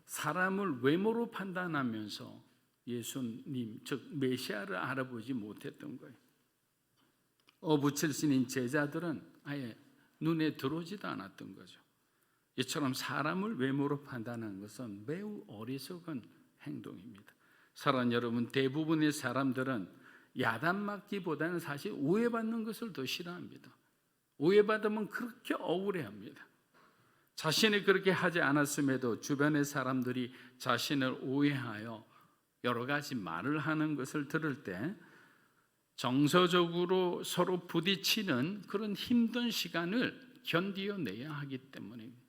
사람을 외모로 판단하면서 예수님, 즉 메시아를 알아보지 못했던 거예요. 어부칠신인 제자들은 아예 눈에 들어오지도 않았던 거죠. 이처럼 사람을 외모로 판단하는 것은 매우 어리석은 행동입니다. 사랑하는 여러분, 대부분의 사람들은 야단맞기보다는 사실 오해받는 것을 더 싫어합니다. 오해받으면 그렇게 억울해합니다. 자신이 그렇게 하지 않았음에도 주변의 사람들이 자신을 오해하여 여러 가지 말을 하는 것을 들을 때 정서적으로 서로 부딪히는 그런 힘든 시간을 견디어내야 하기 때문입니다.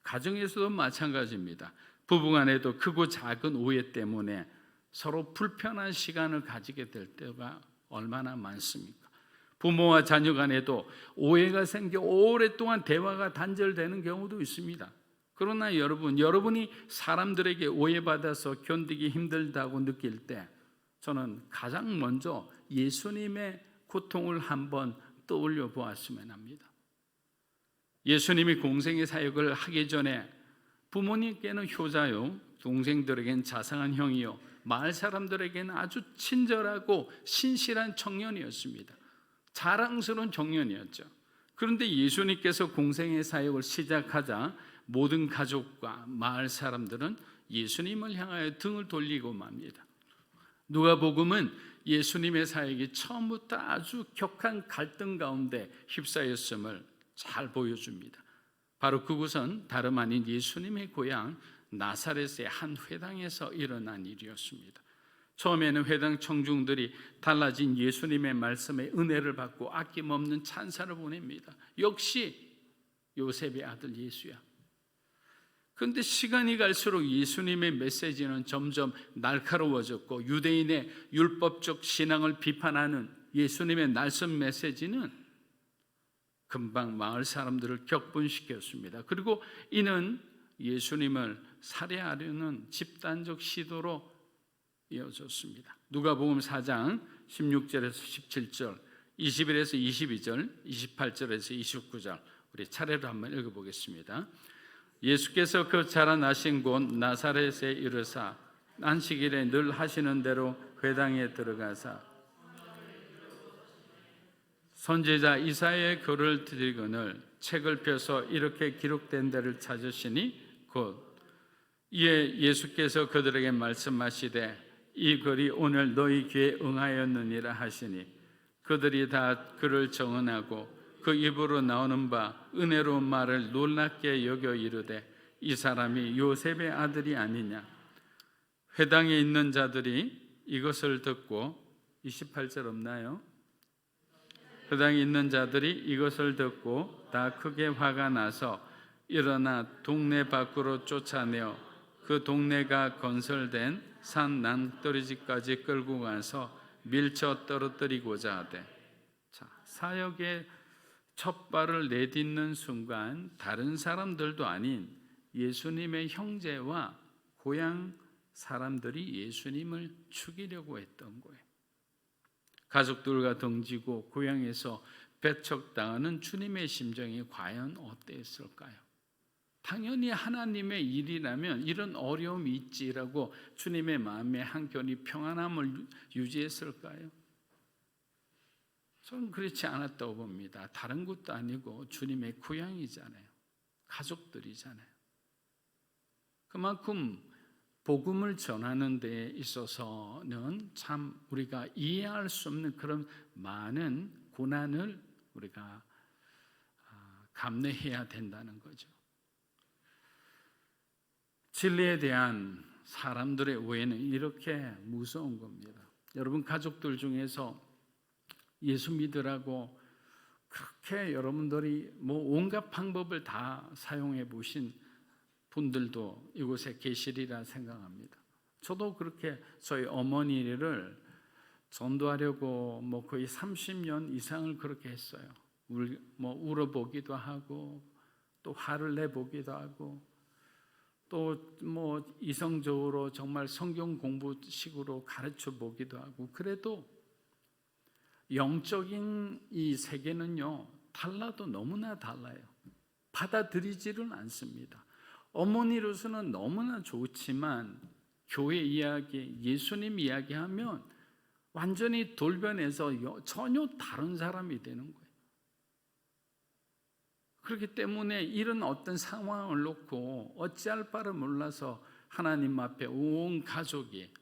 가정에서도 마찬가지입니다. 부부간에도 크고 작은 오해 때문에 서로 불편한 시간을 가지게 될 때가 얼마나 많습니까? 부모와 자녀 간에도 오해가 생겨 오랫동안 대화가 단절되는 경우도 있습니다. 그러나 여러분이 사람들에게 오해받아서 견디기 힘들다고 느낄 때 저는 가장 먼저 예수님의 고통을 한번 떠올려 보았으면 합니다. 예수님이 공생의 사역을 하기 전에 부모님께는 효자요, 동생들에겐 자상한 형이요, 마을 사람들에게는 아주 친절하고 신실한 청년이었습니다. 자랑스러운 청년이었죠. 그런데 예수님께서 공생의 사역을 시작하자 모든 가족과 마을 사람들은 예수님을 향하여 등을 돌리고 맙니다. 누가복음은 예수님의 사역이 처음부터 아주 격한 갈등 가운데 휩싸였음을 잘 보여줍니다. 바로 그곳은 다름 아닌 예수님의 고향 나사렛의 한 회당에서 일어난 일이었습니다. 처음에는 회당 청중들이 달라진 예수님의 말씀에 은혜를 받고 아낌없는 찬사를 보냅니다. 역시 요셉의 아들 예수야. 그런데 시간이 갈수록 예수님의 메시지는 점점 날카로워졌고 유대인의 율법적 신앙을 비판하는 예수님의 날선 메시지는 금방 마을 사람들을 격분시켰습니다. 그리고 이는 예수님을 살해하려는 집단적 시도로 이어졌습니다. 누가복음 4장 16절에서 17절, 21에서 22절, 28절에서 29절 우리 차례로 한번 읽어보겠습니다. 예수께서 그 자라나신 곳 나사렛에 이르사 안식일에 늘 하시는 대로 회당에 들어가사 선지자 이사야의 글을 들거늘 책을 펴서 이렇게 기록된 데를 찾으시니 곧 이에 예수께서 그들에게 말씀하시되 이 글이 오늘 너희 귀에 응하였느니라 하시니 그들이 다 그를 정언하고 그 입으로 나오는 바 은혜로운 말을 놀랍게 여겨 이르되 이 사람이 요셉의 아들이 아니냐. 회당에 있는 자들이 이것을 듣고 28절 없나요? 회당에 있는 자들이 이것을 듣고 다 크게 화가 나서 일어나 동네 밖으로 쫓아내어 그 동네가 건설된 산 낭떠러지까지 끌고 가서 밀쳐 떨어뜨리고자 하되 자, 사역의 첫 발을 내딛는 순간 다른 사람들도 아닌 예수님의 형제와 고향 사람들이 예수님을 죽이려고 했던 거예요. 가족들과 등지고 고향에서 배척당하는 주님의 심정이 과연 어땠을까요? 당연히 하나님의 일이라면 이런 어려움이 있지라고 주님의 마음에 한켠이 평안함을 유지했을까요? 저는 그렇지 않았다고 봅니다. 다른 것도 아니고 주님의 고향이잖아요. 가족들이잖아요. 그만큼 복음을 전하는 데 있어서는 참 우리가 이해할 수 없는 그런 많은 고난을 우리가 감내해야 된다는 거죠. 진리에 대한 사람들의 오해는 이렇게 무서운 겁니다. 여러분 가족들 중에서 예수 믿으라고 그렇게 여러분들이 온갖 방법을 다 사용해 보신 분들도 이곳에 계시리라 생각합니다. 저도 그렇게 저희 어머니를 전도하려고 거의 30년 이상을 그렇게 했어요. 울어보기도 하고 또 화를 내보기도 하고 또 이성적으로 정말 성경 공부식으로 가르쳐 보기도 하고 그래도 영적인 이 세계는요 달라도 너무나 달라요. 받아들이지는 않습니다. 어머니로서는 너무나 좋지만 교회 이야기, 예수님 이야기하면 완전히 돌변해서 전혀 다른 사람이 되는 거예요. 그렇기 때문에 이런 어떤 상황을 놓고 어찌할 바를 몰라서 하나님 앞에 온 가족이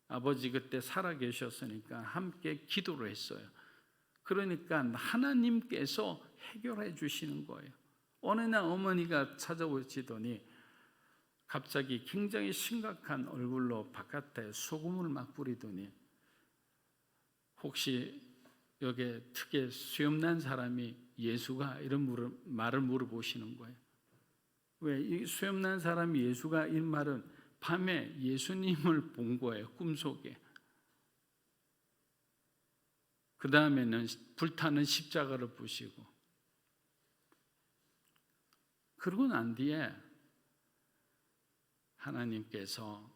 아버지 그때 살아계셨으니까 함께 기도를 했어요. 그러니까 하나님께서 해결해 주시는 거예요. 어느 날 어머니가 찾아오시더니 갑자기 굉장히 심각한 얼굴로 바깥에 소금을 막 뿌리더니 혹시 여기에 특히 수염난 사람이 예수가 이런 말을 물어보시는 거예요. 왜 이 수염난 사람이 예수가 이 말은 밤에 예수님을 본 거예요. 꿈속에. 그 다음에는 불타는 십자가를 부시고 그러고 난 뒤에 하나님께서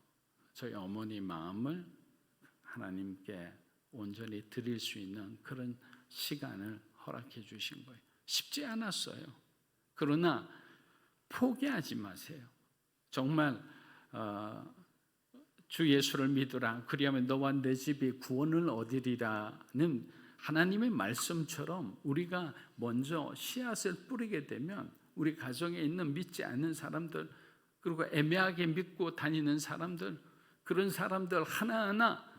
저희 어머니 마음을 하나님께 온전히 드릴 수 있는 그런 시간을 허락해 주신 거예요. 쉽지 않았어요. 그러나 포기하지 마세요. 정말 주 예수를 믿으라. 그리하면 너와 내 집이 구원을 얻으리라는 하나님의 말씀처럼 우리가 먼저 씨앗을 뿌리게 되면 우리 가정에 있는 믿지 않는 사람들 그리고 애매하게 믿고 다니는 사람들 그런 사람들 하나하나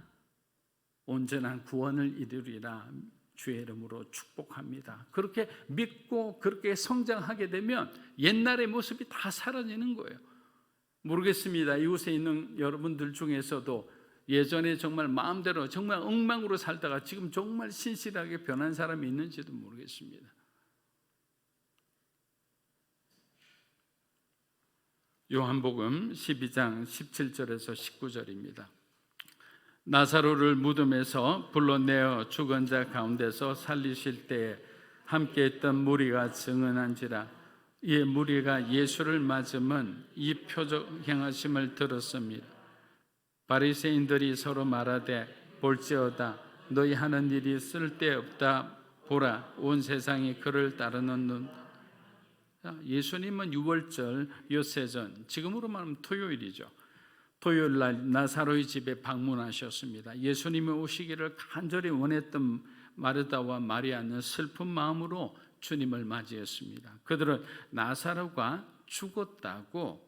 온전한 구원을 이루리라 주의 이름으로 축복합니다. 그렇게 믿고 그렇게 성장하게 되면 옛날의 모습이 다 사라지는 거예요. 모르겠습니다. 이곳에 있는 여러분들 중에서도 예전에 정말 마음대로 정말 엉망으로 살다가 지금 정말 신실하게 변한 사람이 있는지도 모르겠습니다. 요한복음 12장 17절에서 19절입니다. 나사로를 무덤에서 불러내어 죽은 자 가운데서 살리실 때에 함께 있던 무리가 증언한지라 이에 무리가 예수를 맞으면 이 표적 행하심을 들었습니다. 바리새인들이 서로 말하되 볼지어다 너희 하는 일이 쓸데없다 보라 온 세상이 그를 따르는 눈. 예수님은 유월절 엿새전 지금으로 말하면 토요일이죠. 토요일 날 나사로의 집에 방문하셨습니다. 예수님이 오시기를 간절히 원했던 마르다와 마리아는 슬픈 마음으로 주님을 맞이했습니다. 그들은 나사로가 죽었다고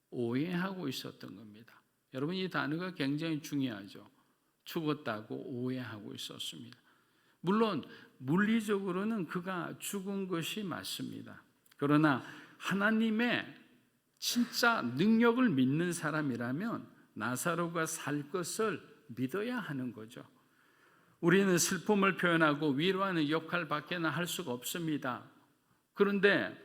오해하고 있었던 겁니다. 여러분 이 단어가 굉장히 중요하죠. 죽었다고 오해하고 있었습니다. 물론 물리적으로는 그가 죽은 것이 맞습니다. 그러나 하나님의 진짜 능력을 믿는 사람이라면 나사로가 살 것을 믿어야 하는 거죠. 우리는 슬픔을 표현하고 위로하는 역할밖에는 할 수가 없습니다. 그런데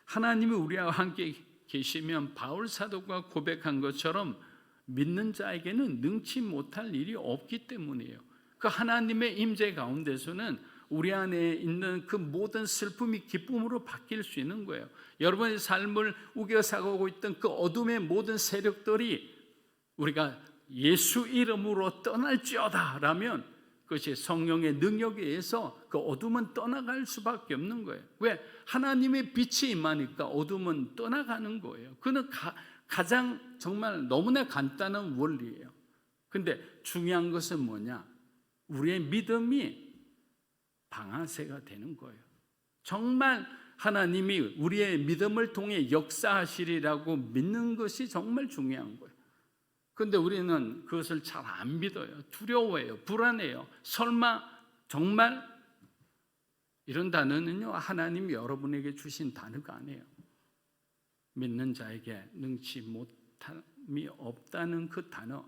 하나님이 우리와 함께 계시면 바울 사도가 고백한 것처럼 믿는 자에게는 능치 못할 일이 없기 때문이에요. 그 하나님의 임재 가운데서는 우리 안에 있는 그 모든 슬픔이 기쁨으로 바뀔 수 있는 거예요. 여러분의 삶을 우겨싸고 있던 그 어둠의 모든 세력들이 우리가 예수 이름으로 떠날지어다 라면 그것이 성령의 능력에 의해서 그 어둠은 떠나갈 수밖에 없는 거예요. 왜? 하나님의 빛이 임하니까 어둠은 떠나가는 거예요. 그는 가장 정말 너무나 간단한 원리예요. 근데 중요한 것은 뭐냐? 우리의 믿음이 방아쇠가 되는 거예요. 정말 하나님이 우리의 믿음을 통해 역사하시리라고 믿는 것이 정말 중요한 거예요. 그런데 우리는 그것을 잘 안 믿어요. 두려워해요. 불안해요. 설마 정말 이런 단어는요, 하나님이 여러분에게 주신 단어가 아니에요. 믿는 자에게 능치 못함이 없다는 그 단어.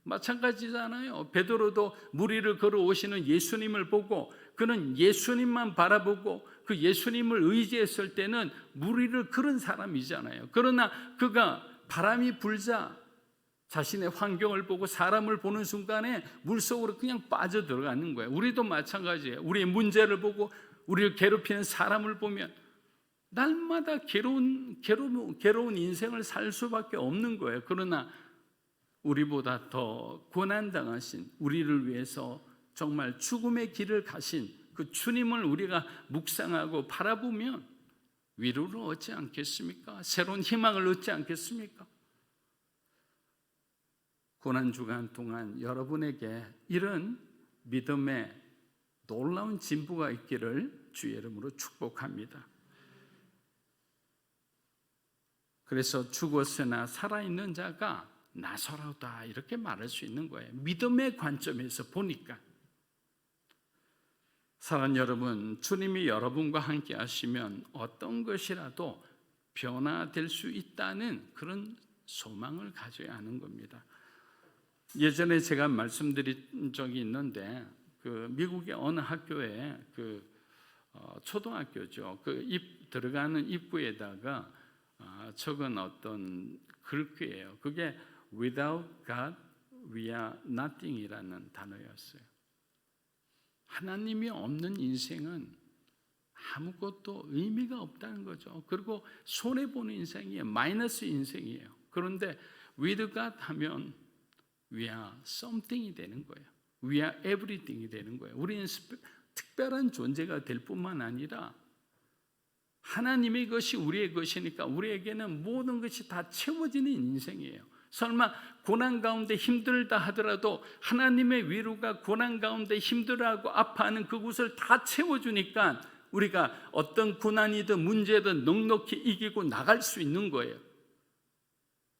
마찬가지잖아요. 베드로도 물 위를 걸어오시는 예수님을 보고 그는 예수님만 바라보고 그 예수님을 의지했을 때는 물 위를 걸은 사람이잖아요. 그러나 그가 바람이 불자 자신의 환경을 보고 사람을 보는 순간에 물속으로 그냥 빠져들어가는 거예요. 우리도 마찬가지예요. 우리의 문제를 보고 우리를 괴롭히는 사람을 보면 날마다 괴로운 인생을 살 수밖에 없는 거예요. 그러나 우리보다 더 고난당하신, 우리를 위해서 정말 죽음의 길을 가신 그 주님을 우리가 묵상하고 바라보면 위로를 얻지 않겠습니까? 새로운 희망을 얻지 않겠습니까? 고난주간 동안 여러분에게 이런 믿음의 놀라운 진보가 있기를 주의 이름으로 축복합니다. 그래서 죽었으나 살아있는 자가 나사로다 이렇게 말할 수 있는 거예요. 믿음의 관점에서 보니까. 사랑하는 여러분, 주님이 여러분과 함께 하시면 어떤 것이라도 변화될 수 있다는 그런 소망을 가져야 하는 겁니다. 예전에 제가 말씀드린 적이 있는데 그 미국의 어느 학교에 초등학교죠. 들어가는 입구에다가 적은 어떤 글귀예요. 그게 Without God, we are nothing이라는 단어였어요. 하나님이 없는 인생은 아무것도 의미가 없다는 거죠. 그리고 손해보는 인생이에요. 마이너스 인생이에요. 그런데 with God 하면 we are something이 되는 거예요. We are everything이 되는 거예요. 우리는 특별한 존재가 될 뿐만 아니라 하나님의 것이 우리의 것이니까 우리에게는 모든 것이 다 채워지는 인생이에요. 설마 고난 가운데 힘들다 하더라도 하나님의 위로가 고난 가운데 힘들어하고 아파하는 그곳을 다 채워주니까 우리가 어떤 고난이든 문제든 넉넉히 이기고 나갈 수 있는 거예요.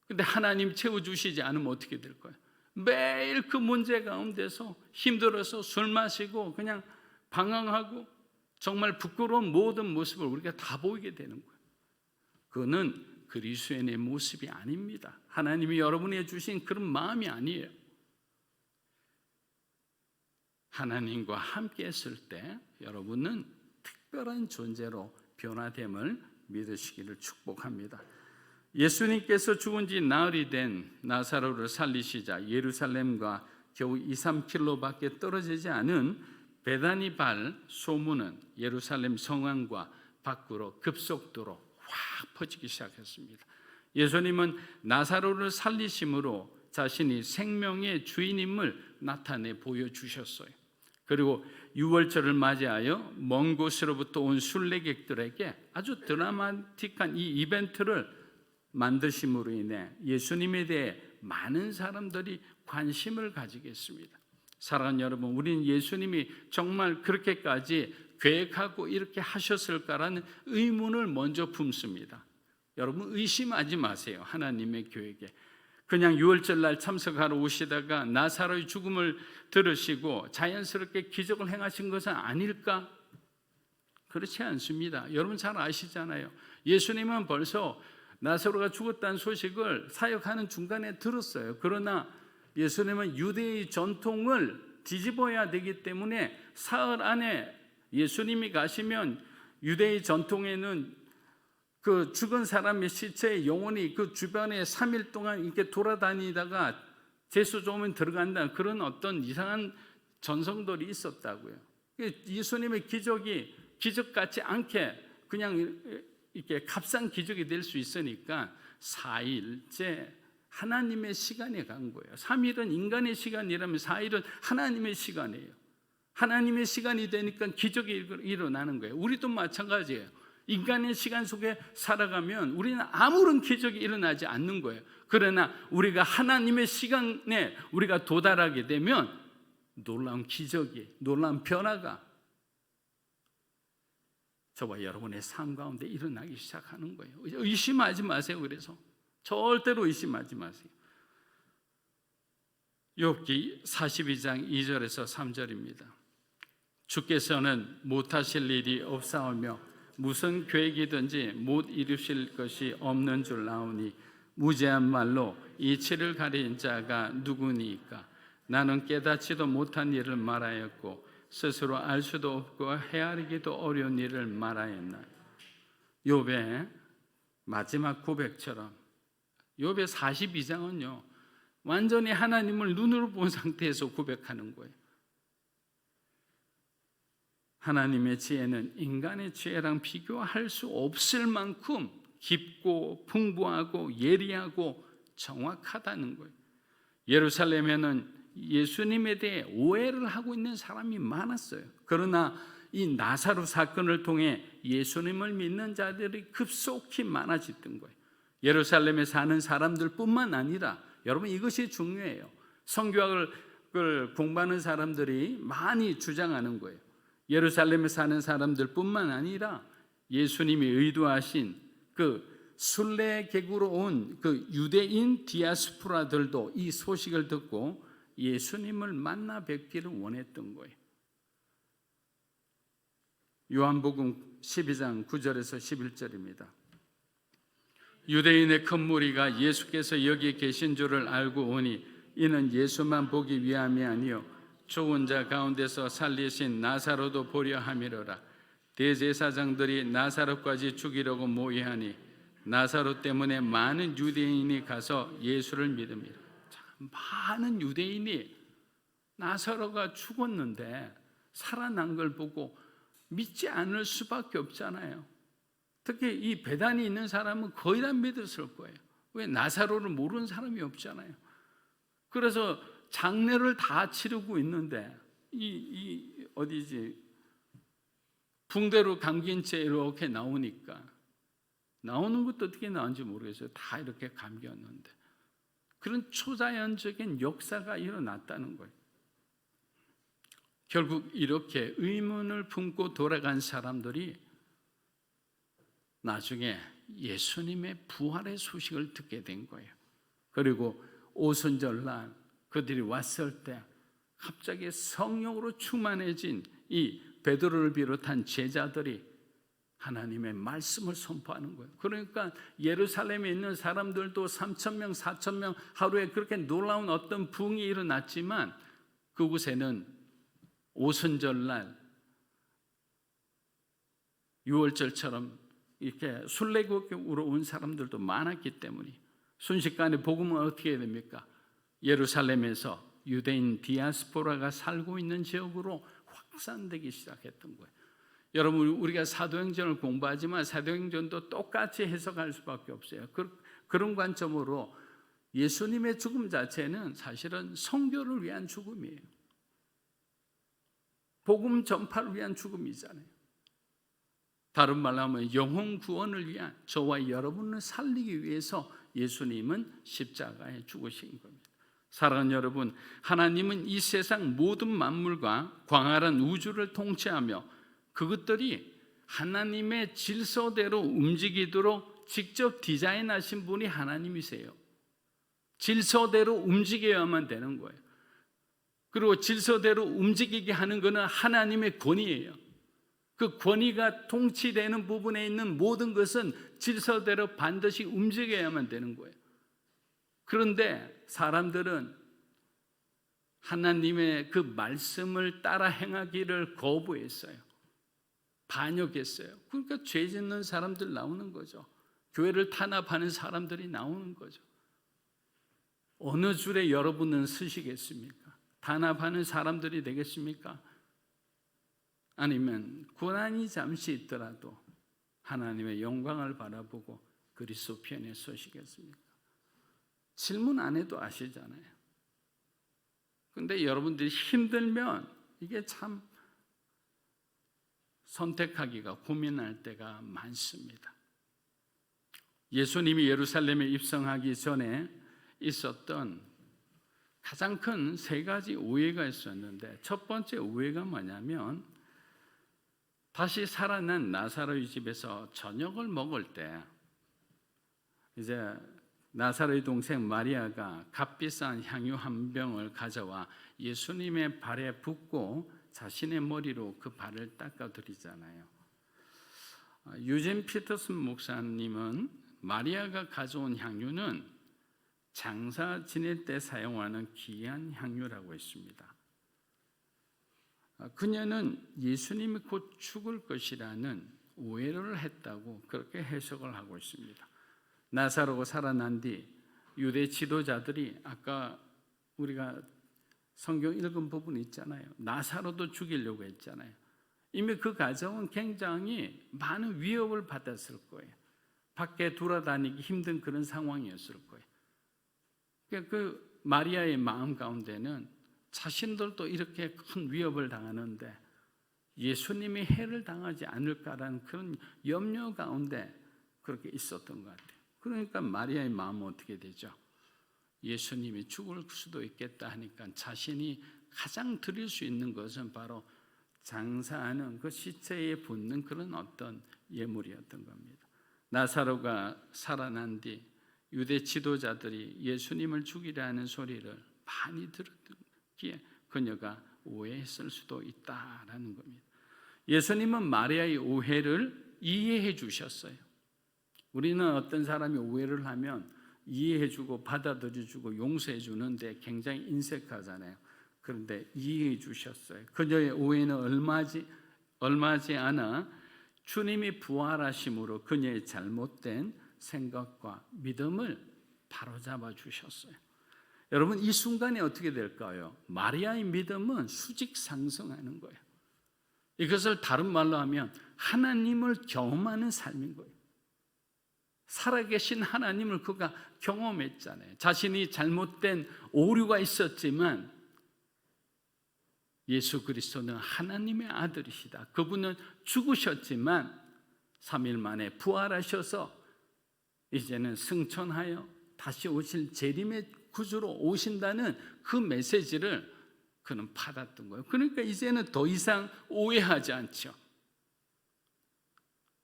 근데 하나님 채워주시지 않으면 어떻게 될 거예요? 매일 그 문제 가운데서 힘들어서 술 마시고 그냥 방황하고 정말 부끄러운 모든 모습을 우리가 다 보이게 되는 거예요. 그거는 그리스도인의 모습이 아닙니다. 하나님이 여러분에게 주신 그런 마음이 아니에요. 하나님과 함께 했을 때 여러분은 특별한 존재로 변화됨을 믿으시기를 축복합니다. 예수님께서 죽은 지 나흘이 된 나사로를 살리시자 예루살렘과 겨우 2-3km밖에 떨어지지 않은 베다니 발 소문은 예루살렘 성안과 밖으로 급속도로 확 퍼지기 시작했습니다. 예수님은 나사로를 살리심으로 자신이 생명의 주인임을 나타내 보여주셨어요. 그리고 유월절을 맞이하여 먼 곳으로부터 온 순례객들에게 아주 드라마틱한 이 이벤트를 만드심으로 인해 예수님에 대해 많은 사람들이 관심을 가지겠습니다. 사랑하는 여러분, 우리는 예수님이 정말 그렇게까지 계획하고 이렇게 하셨을까라는 의문을 먼저 품습니다. 여러분 의심하지 마세요. 하나님의 계획에. 그냥 유월절날 참석하러 오시다가 나사로의 죽음을 들으시고 자연스럽게 기적을 행하신 것은 아닐까? 그렇지 않습니다. 여러분 잘 아시잖아요. 예수님은 벌써 나사로가 죽었다는 소식을 사역하는 중간에 들었어요. 그러나 예수님은 유대의 전통을 뒤집어야 되기 때문에 사흘 안에 예수님이 가시면 유대의 전통에는 그 죽은 사람의 시체의 영혼이 그 주변에 3일 동안 이렇게 돌아다니다가 재수 좋으면 들어간다, 그런 어떤 이상한 전성들이 있었다고요. 예수님의 기적이 기적 같지 않게 그냥 이렇게 값싼 기적이 될 수 있으니까 4일째 하나님의 시간에 간 거예요. 3일은 인간의 시간이라면 4일은 하나님의 시간이에요. 하나님의 시간이 되니까 기적이 일어나는 거예요. 우리도 마찬가지예요. 인간의 시간 속에 살아가면 우리는 아무런 기적이 일어나지 않는 거예요. 그러나 우리가 하나님의 시간에 우리가 도달하게 되면 놀라운 기적이, 놀라운 변화가 저와 여러분의 삶 가운데 일어나기 시작하는 거예요. 의심하지 마세요. 그래서 절대로 의심하지 마세요. 욥기 42장 2절에서 3절입니다. 주께서는 못하실 일이 없사오며 무슨 계획이든지 못 이루실 것이 없는 줄 아오니 무죄한 말로 이치를 가린 자가 누구니까? 나는 깨닫지도 못한 일을 말하였고 스스로 알 수도 없고 헤아리기도 어려운 일을 말하였나. 욥의 마지막 고백처럼 욥의 42장은요 완전히 하나님을 눈으로 본 상태에서 고백하는 거예요. 하나님의 지혜는 인간의 지혜랑 비교할 수 없을 만큼 깊고 풍부하고 예리하고 정확하다는 거예요. 예루살렘에는 예수님에 대해 오해를 하고 있는 사람이 많았어요. 그러나 이 나사로 사건을 통해 예수님을 믿는 자들이 급속히 많아졌던 거예요. 예루살렘에 사는 사람들뿐만 아니라 여러분 이것이 중요해요. 성경을 공부하는 사람들이 많이 주장하는 거예요. 예루살렘에 사는 사람들뿐만 아니라 예수님이 의도하신 그 순례객으로 온 그 유대인 디아스포라들도 이 소식을 듣고 예수님을 만나 뵙기를 원했던 거예요. 요한복음 12장 9절에서 11절입니다. 유대인의 큰 무리가 예수께서 여기 계신 줄을 알고 오니 이는 예수만 보기 위함이 아니요 죽은 자 가운데서 살리신 나사로도 보려 함이로라. 대제사장들이 나사로까지 죽이려고 모의하니 나사로 때문에 많은 유대인이 가서 예수를 믿음이라. 많은 유대인이 나사로가 죽었는데 살아난 걸 보고 믿지 않을 수밖에 없잖아요. 특히 이 베단이 있는 사람은 거의 다 믿었을 거예요. 왜? 나사로를 모르는 사람이 없잖아요. 그래서 장례를 다 치르고 있는데 어디지 붕대로 감긴 채 이렇게 나오니까 나오는 것도 어떻게 나온지 모르겠어요. 다 이렇게 감겼는데 그런 초자연적인 역사가 일어났다는 거예요. 결국 이렇게 의문을 품고 돌아간 사람들이 나중에 예수님의 부활의 소식을 듣게 된 거예요. 그리고 오순절날 그들이 왔을 때 갑자기 성령으로 충만해진 이 베드로를 비롯한 제자들이 하나님의 말씀을 선포하는 거예요. 그러니까 예루살렘에 있는 사람들도 3,000명, 4,000명 하루에 그렇게 놀라운 어떤 부흥이 일어났지만 그곳에는 오순절날 유월절처럼 이렇게 순례국으로 온 사람들도 많았기 때문에 순식간에 복음은 어떻게 해야 됩니까? 예루살렘에서 유대인 디아스포라가 살고 있는 지역으로 확산되기 시작했던 거예요. 여러분 우리가 사도행전을 공부하지만 사도행전도 똑같이 해석할 수밖에 없어요. 그런 관점으로 예수님의 죽음 자체는 사실은 선교를 위한 죽음이에요. 복음 전파를 위한 죽음이잖아요. 다른 말로 하면 영혼 구원을 위한 저와 여러분을 살리기 위해서 예수님은 십자가에 죽으신 겁니다. 사랑하는 여러분, 하나님은 이 세상 모든 만물과 광활한 우주를 통치하며 그것들이 하나님의 질서대로 움직이도록 직접 디자인하신 분이 하나님이세요. 질서대로 움직여야만 되는 거예요. 그리고 질서대로 움직이게 하는 것은 하나님의 권위예요. 그 권위가 통치되는 부분에 있는 모든 것은 질서대로 반드시 움직여야만 되는 거예요. 그런데 사람들은 하나님의 그 말씀을 따라 행하기를 거부했어요. 반역했어요. 그러니까 죄 짓는 사람들 나오는 거죠. 교회를 탄압하는 사람들이 나오는 거죠. 어느 줄에 여러분은 서시겠습니까? 탄압하는 사람들이 되겠습니까? 아니면 고난이 잠시 있더라도 하나님의 영광을 바라보고 그리스도 편에 서시겠습니까? 질문 안 해도 아시잖아요. 근데 여러분들이 힘들면 이게 참 선택하기가 고민할 때가 많습니다. 예수님이 예루살렘에 입성하기 전에 있었던 가장 큰 세 가지 오해가 있었는데, 첫 번째 오해가 뭐냐면, 다시 살아난 나사로의 집에서 저녁을 먹을 때 이제 나사로의 동생 마리아가 값비싼 향유 한 병을 가져와 예수님의 발에 붓고 자신의 머리로 그 발을 닦아드리잖아요. 유진 피터슨 목사님은 마리아가 가져온 향유는 장사 지낼 때 사용하는 귀한 향유라고 했습니다. 그녀는 예수님이 곧 죽을 것이라는 오해를 했다고 그렇게 해석을 하고 있습니다. 나사로가 살아난 뒤 유대 지도자들이 아까 우리가 성경 읽은 부분이 있잖아요. 나사로도 죽이려고 했잖아요. 이미 그 가정은 굉장히 많은 위협을 받았을 거예요. 밖에 돌아다니기 힘든 그런 상황이었을 거예요. 그러니까 그 마리아의 마음 가운데는 자신들도 이렇게 큰 위협을 당하는데 예수님이 해를 당하지 않을까라는 그런 염려 가운데 그렇게 있었던 것 같아요. 그러니까 마리아의 마음은 어떻게 되죠? 예수님이 죽을 수도 있겠다 하니까 자신이 가장 드릴 수 있는 것은 바로 장사하는 그 시체에 붓는 그런 어떤 예물이었던 겁니다. 나사로가 살아난 뒤 유대 지도자들이 예수님을 죽이라는 소리를 많이 들었기에 그녀가 오해했을 수도 있다라는 겁니다. 예수님은 마리아의 오해를 이해해 주셨어요. 우리는 어떤 사람이 오해를 하면 이해해주고 받아들여주고 용서해주는데 굉장히 인색하잖아요. 그런데 이해해 주셨어요. 그녀의 오해는 얼마지 않아 주님이 부활하심으로 그녀의 잘못된 생각과 믿음을 바로잡아 주셨어요. 여러분, 이 순간에 어떻게 될까요? 마리아의 믿음은 수직 상승하는 거예요. 이것을 다른 말로 하면 하나님을 경험하는 삶인 거예요. 살아계신 하나님을 그가 경험했잖아요. 자신이 잘못된 오류가 있었지만 예수 그리스도는 하나님의 아들이시다. 그분은 죽으셨지만 3일 만에 부활하셔서 이제는 승천하여 다시 오실 재림의 구주로 오신다는 그 메시지를 그는 받았던 거예요. 그러니까 이제는 더 이상 오해하지 않죠.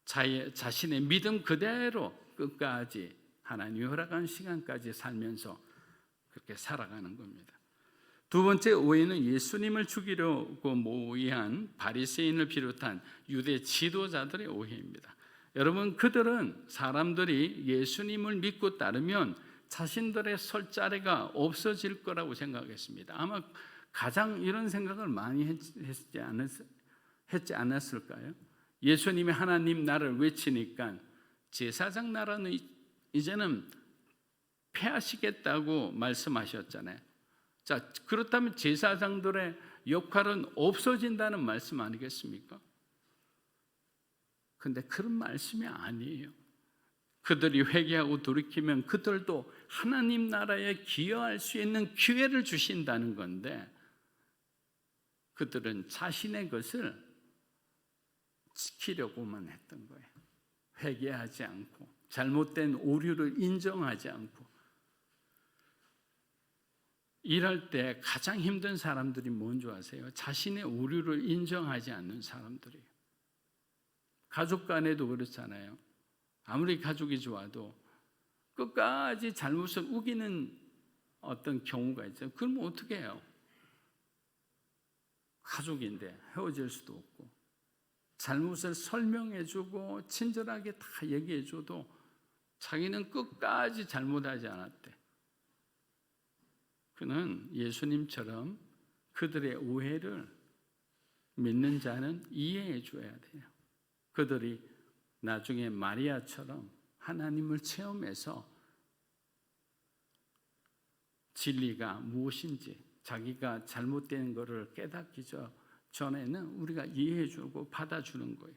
자신의 믿음 그대로 끝까지 하나님이 허락한 시간까지 살면서 그렇게 살아가는 겁니다. 두 번째 오해는 예수님을 죽이려고 모의한 바리새인을 비롯한 유대 지도자들의 오해입니다. 여러분, 그들은 사람들이 예수님을 믿고 따르면 자신들의 설 자리가 없어질 거라고 생각했습니다. 아마 가장 이런 생각을 많이 했지 않았을까요? 예수님이 하나님 나라를 외치니까 제사장 나라는 이제는 폐하시겠다고 말씀하셨잖아요. 자, 그렇다면 제사장들의 역할은 없어진다는 말씀 아니겠습니까? 근데 그런 말씀이 아니에요. 그들이 회개하고 돌이키면 그들도 하나님 나라에 기여할 수 있는 기회를 주신다는 건데, 그들은 자신의 것을 지키려고만 했던 거예요. 회개하지 않고 잘못된 오류를 인정하지 않고. 일할 때 가장 힘든 사람들이 뭔지 아세요? 자신의 오류를 인정하지 않는 사람들이에요. 가족 간에도 그렇잖아요. 아무리 가족이 좋아도 끝까지 잘못을 우기는 어떤 경우가 있죠. 그러면 어떻게 해요? 가족인데 헤어질 수도 없고, 잘못을 설명해주고 친절하게 다 얘기해줘도 자기는 끝까지 잘못하지 않았대. 그는 예수님처럼 그들의 오해를 믿는 자는 이해해 줘야 돼요. 그들이 나중에 마리아처럼 하나님을 체험해서 진리가 무엇인지 자기가 잘못된 것을 깨닫기 전에는 우리가 이해해 주고 받아주는 거예요.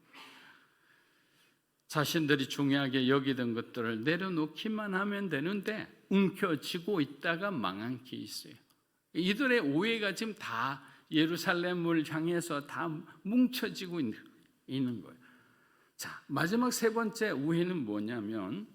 자신들이 중요하게 여기던 것들을 내려놓기만 하면 되는데 움켜쥐고 있다가 망한 게 있어요. 이들의 오해가 지금 다 예루살렘을 향해서 다 뭉쳐지고 있는 거예요. 자, 마지막 세 번째 우회는 뭐냐면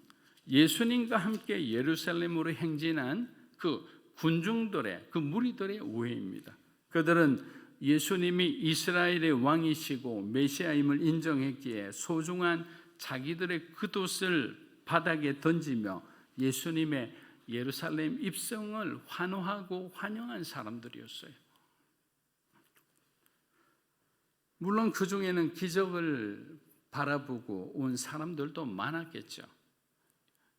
예수님과 함께 예루살렘으로 행진한 그 군중들의, 그 무리들의 우회입니다. 그들은 예수님이 이스라엘의 왕이시고 메시아임을 인정했기에 소중한 자기들의 겉옷을 바닥에 던지며 예수님의 예루살렘 입성을 환호하고 환영한 사람들이었어요. 물론 그 중에는 기적을 바라보고 온 사람들도 많았겠죠.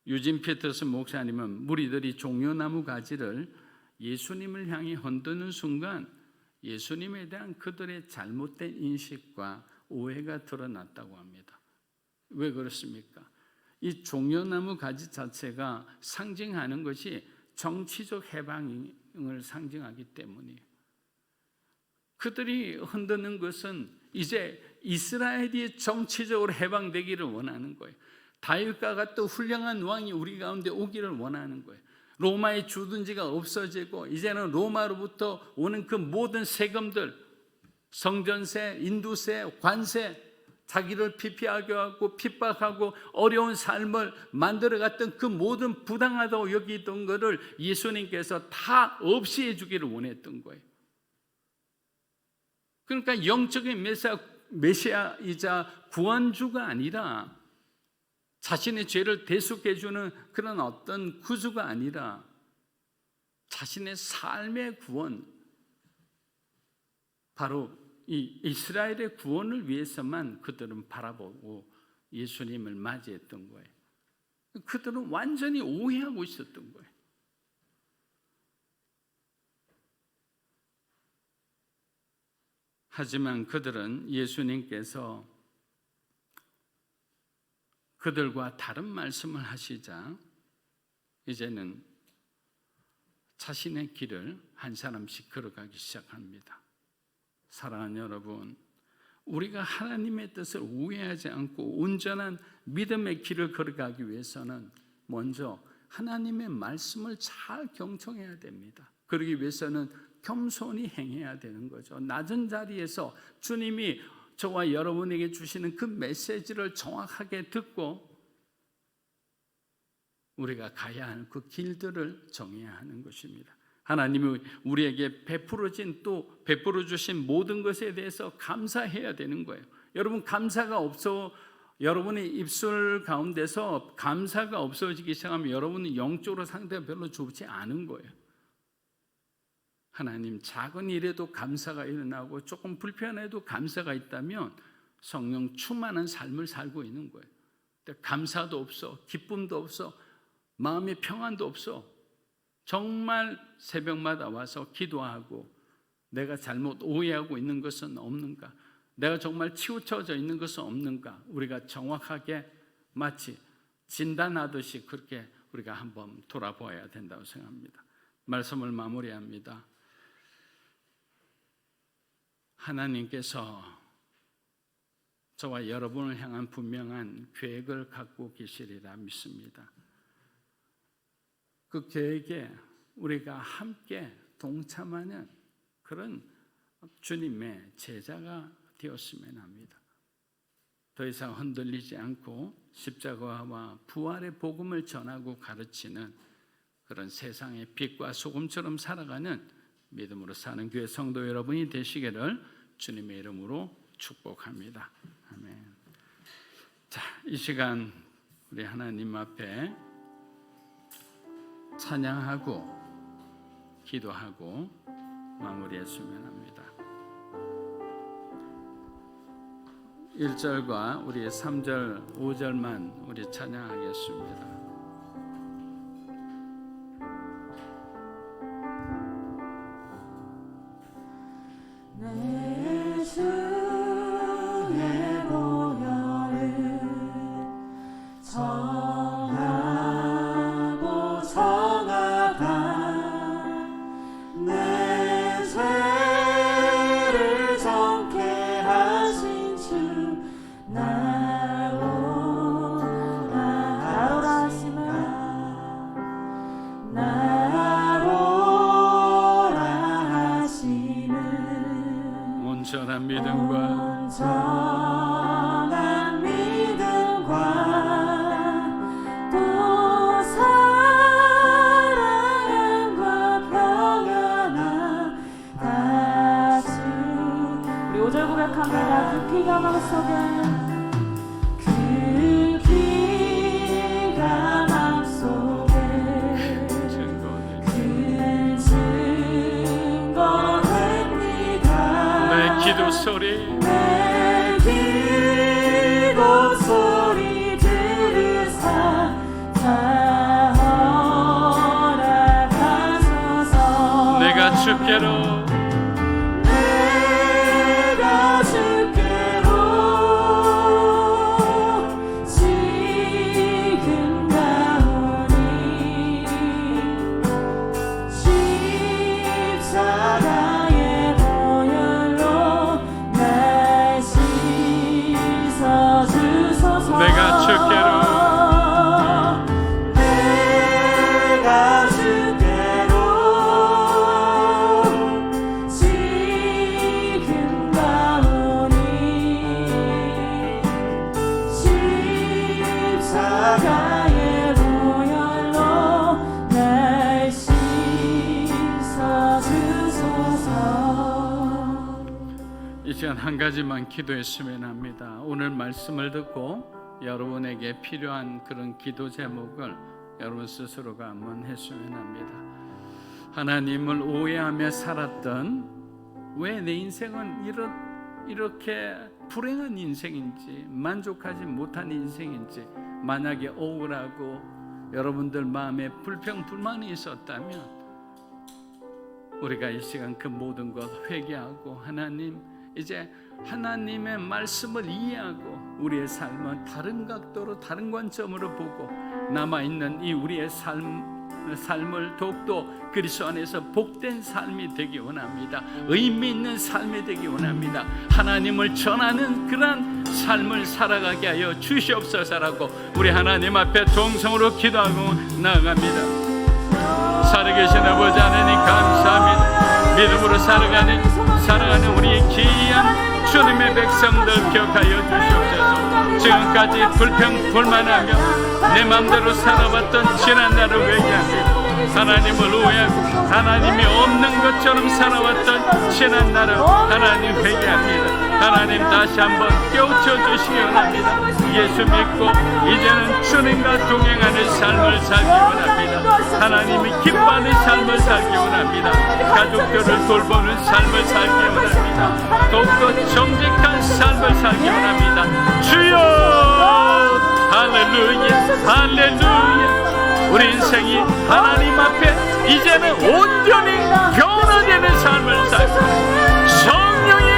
유진 피터슨 목사님은 무리들이 종려나무 가지를 예수님을 향해 흔드는 순간 예수님에 대한 그들의 잘못된 인식과 오해가 드러났다고 합니다. 왜 그렇습니까? 이 종려나무 가지 자체가 상징하는 것이 정치적 해방을 상징하기 때문이에요. 그들이 흔드는 것은 이제 이스라엘이 정치적으로 해방되기를 원하는 거예요. 다윗과 같은 훌륭한 왕이 우리 가운데 오기를 원하는 거예요. 로마의 주둔지가 없어지고 이제는 로마로부터 오는 그 모든 세금들, 성전세, 인두세, 관세, 자기를 피폐하게 하고 핍박하고 어려운 삶을 만들어갔던 그 모든 부당하다고 여기던 것을 예수님께서 다 없이 해주기를 원했던 거예요. 그러니까 영적인 메시아이자 구원주가 아니라 자신의 죄를 대속해주는 그런 어떤 구주가 아니라 자신의 삶의 구원, 바로 이 이스라엘의 구원을 위해서만 그들은 바라보고 예수님을 맞이했던 거예요. 그들은 완전히 오해하고 있었던 거예요. 하지만 그들은 예수님께서 그들과 다른 말씀을 하시자 이제는 자신의 길을 한 사람씩 걸어가기 시작합니다. 사랑하는 여러분, 우리가 하나님의 뜻을 오해하지 않고 온전한 믿음의 길을 걸어가기 위해서는 먼저 하나님의 말씀을 잘 경청해야 됩니다. 그러기 위해서는 겸손히 행해야 되는 거죠. 낮은 자리에서 주님이 저와 여러분에게 주시는 그 메시지를 정확하게 듣고 우리가 가야 하는 그 길들을 정해야 하는 것입니다. 하나님이 우리에게 베풀어 주신 모든 것에 대해서 감사해야 되는 거예요. 여러분, 감사가 없어, 여러분의 입술 가운데서 감사가 없어지기 시작하면 여러분은 영적으로 상태가 별로 좋지 않은 거예요. 하나님, 작은 일에도 감사가 일어나고 조금 불편해도 감사가 있다면 성령 충만한 삶을 살고 있는 거예요. 근데 감사도 없어, 기쁨도 없어, 마음의 평안도 없어. 정말 새벽마다 와서 기도하고 내가 잘못 오해하고 있는 것은 없는가? 내가 정말 치우쳐져 있는 것은 없는가? 우리가 정확하게 마치 진단하듯이 그렇게 우리가 한번 돌아보아야 된다고 생각합니다. 말씀을 마무리합니다. 하나님께서 저와 여러분을 향한 분명한 계획을 갖고 계시리라 믿습니다. 그 계획에 우리가 함께 동참하는 그런 주님의 제자가 되었으면 합니다. 더 이상 흔들리지 않고 십자가와 부활의 복음을 전하고 가르치는 그런 세상의 빛과 소금처럼 살아가는 믿음으로 사는 교회 성도 여러분이 되시기를 주님의 이름으로 축복합니다. 아멘. 자, 이 시간 우리 하나님 앞에 찬양하고 기도하고 마무리했으면 합니다. 1절과 우리 3절, 5절만 우리 찬양하겠습니다. 내 주의 보혈을 정하고 정하다 내 죄를 정케 하신 주 나오라 온전한 믿음과 온전한 믿음과 또 사랑과 평안함 다주. 우리 5절 고백합니다. 그 피가 마음속에 그 피가 마음속에 내 기도 소리 내 기도 소리 들으사 다 허락하소서. 내가 주께로 내가 주께로 지금 가오니 십자가의 보혈로 날 씻어주소서. 내가 주께로 내가 주께로 지금 가오니 십자가의 보혈로 날 씻어주소서. 이 시간 한 가지만 기도했으면 합니다. 오늘 말씀을 듣고 여러분에게 필요한 그런 기도 제목을 여러분 스스로가 한번 했으면 합니다. 하나님을 오해하며 살았던, 왜 내 인생은 이렇게 불행한 인생인지, 만족하지 못한 인생인지, 만약에 억울하고 여러분들 마음에 불평불만이 있었다면 우리가 이 시간 그 모든 것 회개하고 하나님, 이제 하나님의 말씀을 이해하고 우리의 삶은 다른 각도로, 다른 관점으로 보고 남아있는 이 우리의 삶을 더욱더 그리스도 안에서 복된 삶이 되기 원합니다. 의미 있는 삶이 되기 원합니다. 하나님을 전하는 그런 삶을 살아가게 하여 주시옵소서라고 우리 하나님 앞에 동성으로 기도하고 나아갑니다. 살아계신 아버지 하나님 감사합니다. 믿음으로 살아가는 우리 귀한 주님의 백성들 기억하여 주시옵소서. 지금까지 불평불만하며 내 맘대로 살아왔던 지난 날을 회개합니다. 하나님을 오해하고 하나님이 없는 것처럼 살아왔던 지난 날을 하나님 회개합니다. 하나님 다시 한번 깨우쳐 주시기 원합니다. 예수 믿고 이제는 주님과 동행하는 삶을 살기 원합니다. 하나님이 기뻐하는 삶을 살기 원합니다. 가족들을 돌보는 삶을 살기 원합니다. 더욱더 정직한 삶을 살기 원합니다. 주여 할렐루야 할렐루야. 우리 인생이 하나님 앞에 이제는 온전히 변화되는 삶을 살고 성령의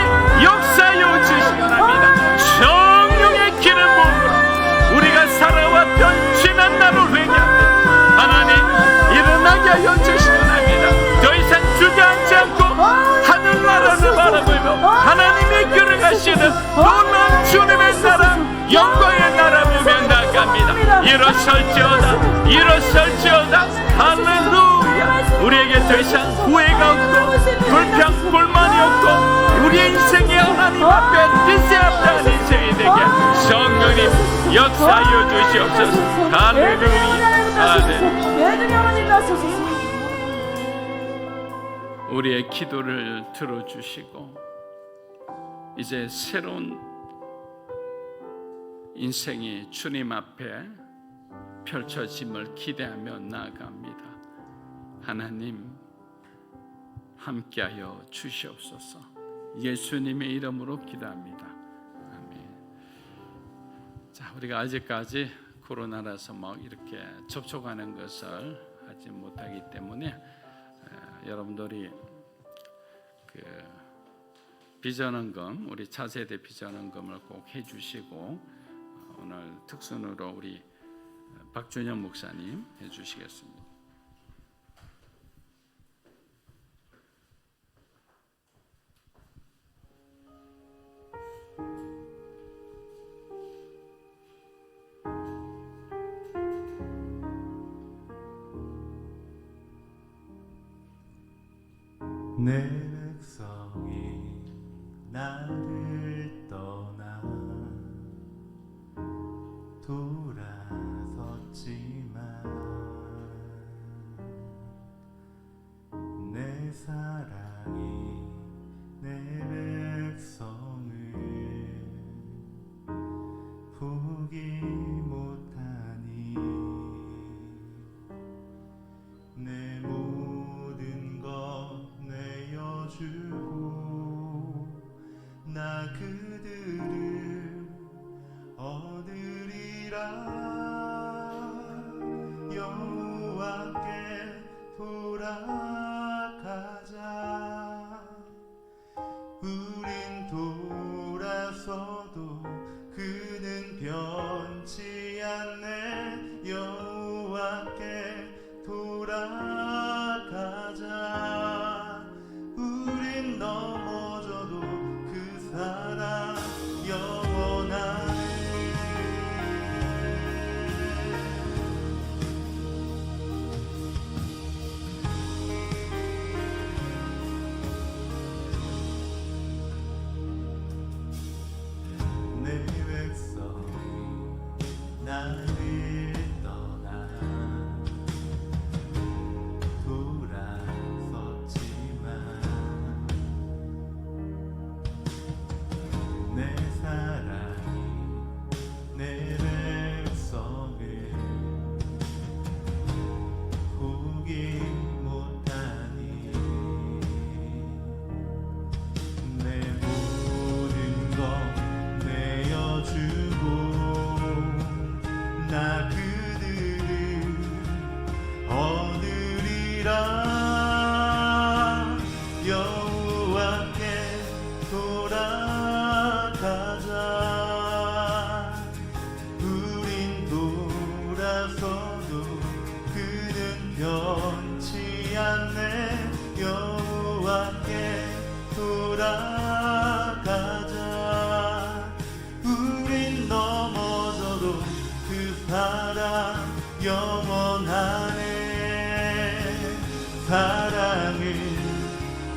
역사여 주시기 원합니다. 성령의 길을 보고 우리가 살아왔던 지난 날을 회개합니다. 하나님 일어나게 하여 주시기 원합니다. 더 이상 주저앉지 않고 하늘나라를 바라보며 하나님의 길을 가시는 놀라운 주님의 나라, 영광의 나라 보며 나갑니다. 일어설지어다 일어설지어다 할렐루야. 우리에게 더 이상 후회가 없고 불평불만이 없고 우리의 인생이 하나님 앞에 미세합당한 인생이 되게 성령님 역사하여 주시옵소서. 할렐루야 할렐루야. 우리의 기도를 들어주시고 이제 새로운 인생이 주님 앞에 펼쳐짐을 기대하며 나아갑니다. 하나님 함께하여 주시옵소서. 예수님의 이름으로 기도합니다. 아멘. 자, 우리가 아직까지 코로나라서 막 이렇게 접촉하는 것을 하지 못하기 때문에 여러분들이 그 비전원금, 우리 차세대 비전원금을 꼭 해주시고 오늘 특순으로 우리 박준영 목사님 해주시겠습니다. 내 백성이 나를 떠나 돌아섰지만 내 사랑이 내 백성을 포기 못하니 내 모든 것 내어주고 나 그들을 얻으리라. 여호와께 돌아가자. 우린 돌아서도 그는 변치 않네. 여호와께 돌아가자. 우린 넘어져도 그 사랑 영원하네. 내 백성이 나를 떠나 돌아섰지만 내 사랑이 내 백성을 포기 못하니 내 모든 것 내어주고 나 그들을 얻으리라. 여호와께 돌아가자. 우린 돌아서도 그는 변치 않네. 여호와께 돌아가자. 우린 넘어져도 그 사랑 영원하네. 사랑을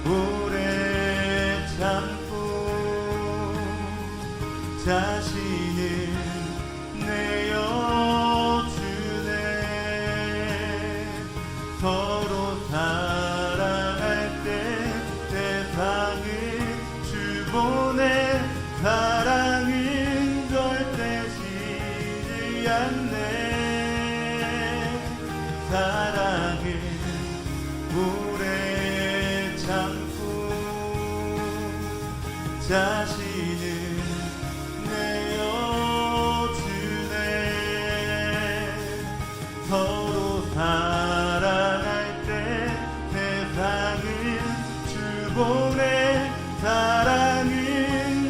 오래 참고 자신을 내어주네. 서로 사랑할 때 세상을 주보내. 사랑은 절대 지지 않네. 사랑을 오래 참고 자신을 내어주네. 서로 사랑할 때 세상을 주보내. 사랑은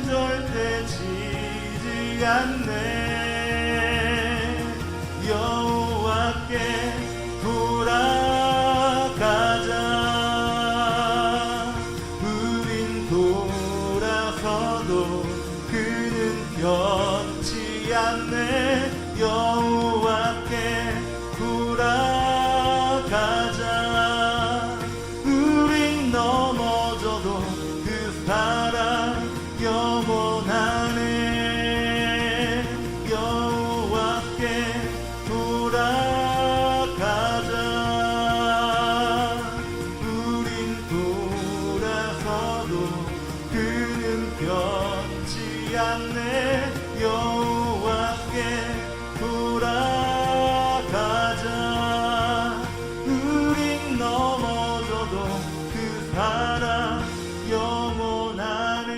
절대 지지 않네. 여호와께 돌아가자. 우린 돌아서도 그는 변치 않네. 여호와께 돌아가자. 우린 넘어져도 그 사랑 영원하네. 여호와께 돌아가자. 우린 돌아서도 그는 변치 않네. 여호와께 돌아가자. 우린 넘어져도 그 사랑 영원하네.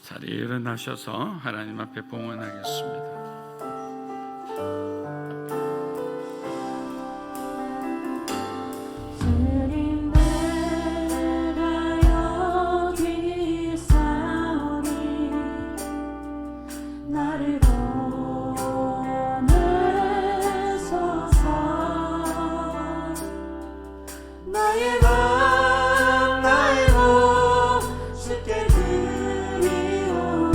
자리에 일어나셔서 하나님 앞에 봉헌하겠습니다. 주님 내가 여기 있사오니 나를 보내소서. 나의 맘 나의 몸 주께 드리오니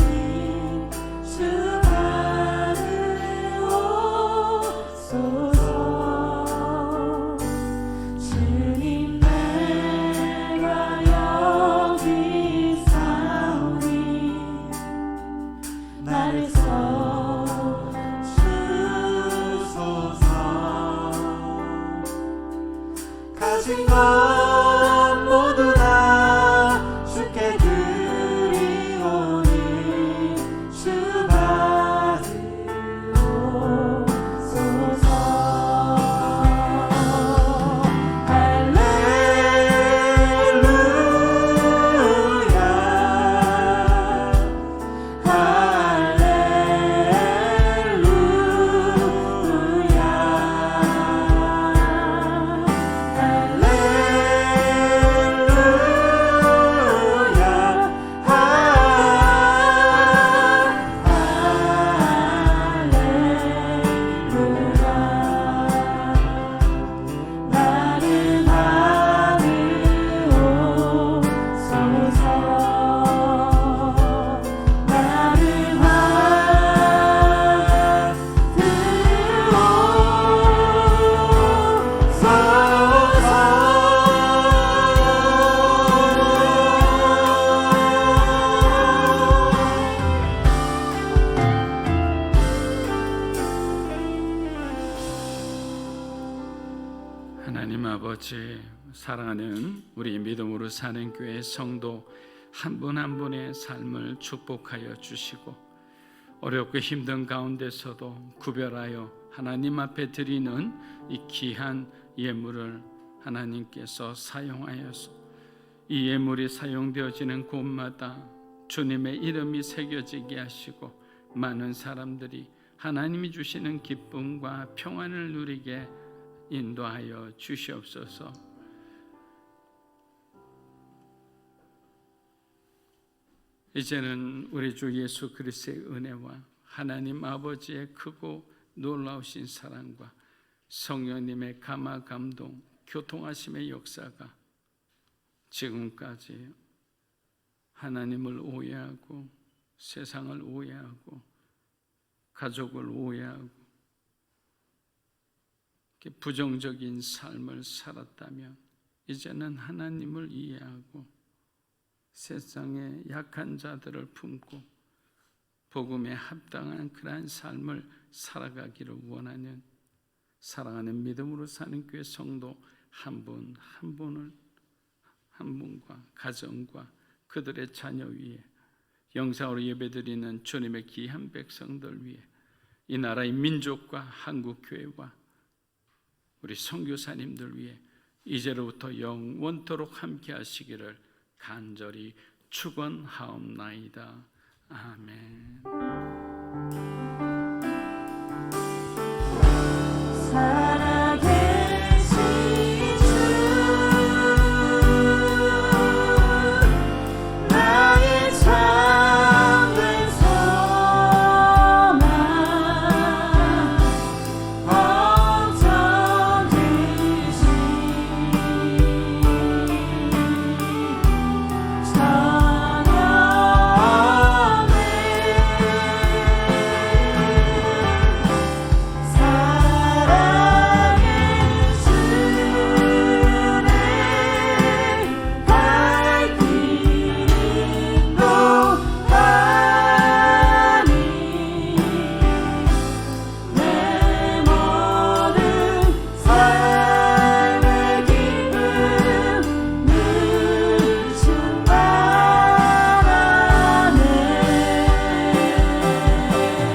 아버지, 사랑하는 우리 믿음으로 사는 교회 성도 한 분 한 분의 삶을 축복하여 주시고 어렵고 힘든 가운데서도 구별하여 하나님 앞에 드리는 이 귀한 예물을 하나님께서 사용하여서 이 예물이 사용되어지는 곳마다 주님의 이름이 새겨지게 하시고 많은 사람들이 하나님이 주시는 기쁨과 평안을 누리게 인도하여 주시옵소서. 이제는 우리 주 예수 그리스도의 은혜와 하나님 아버지의 크고 놀라우신 사랑과 성령님의 감화 감동 교통하심의 역사가 지금까지 하나님을 오해하고 세상을 오해하고 가족을 오해하고 부정적인 삶을 살았다면 이제는 하나님을 이해하고 세상의 약한 자들을 품고 복음에 합당한 그러한 삶을 살아가기를 원하는 사랑하는 믿음으로 사는 교회 성도 한 분 한 분과 가정과 그들의 자녀 위에 영상으로 예배드리는 주님의 귀한 백성들 위에 이 나라의 민족과 한국교회와 우리 선교사님들 위해 이제로부터 영원토록 함께 하시기를 간절히 축원하옵나이다. 아멘. 살아계신 주 나의 참된 소망 걱정이시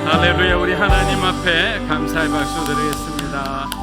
할렐루야. 우리 하나님 앞에 감사의 박수 드리겠습니다.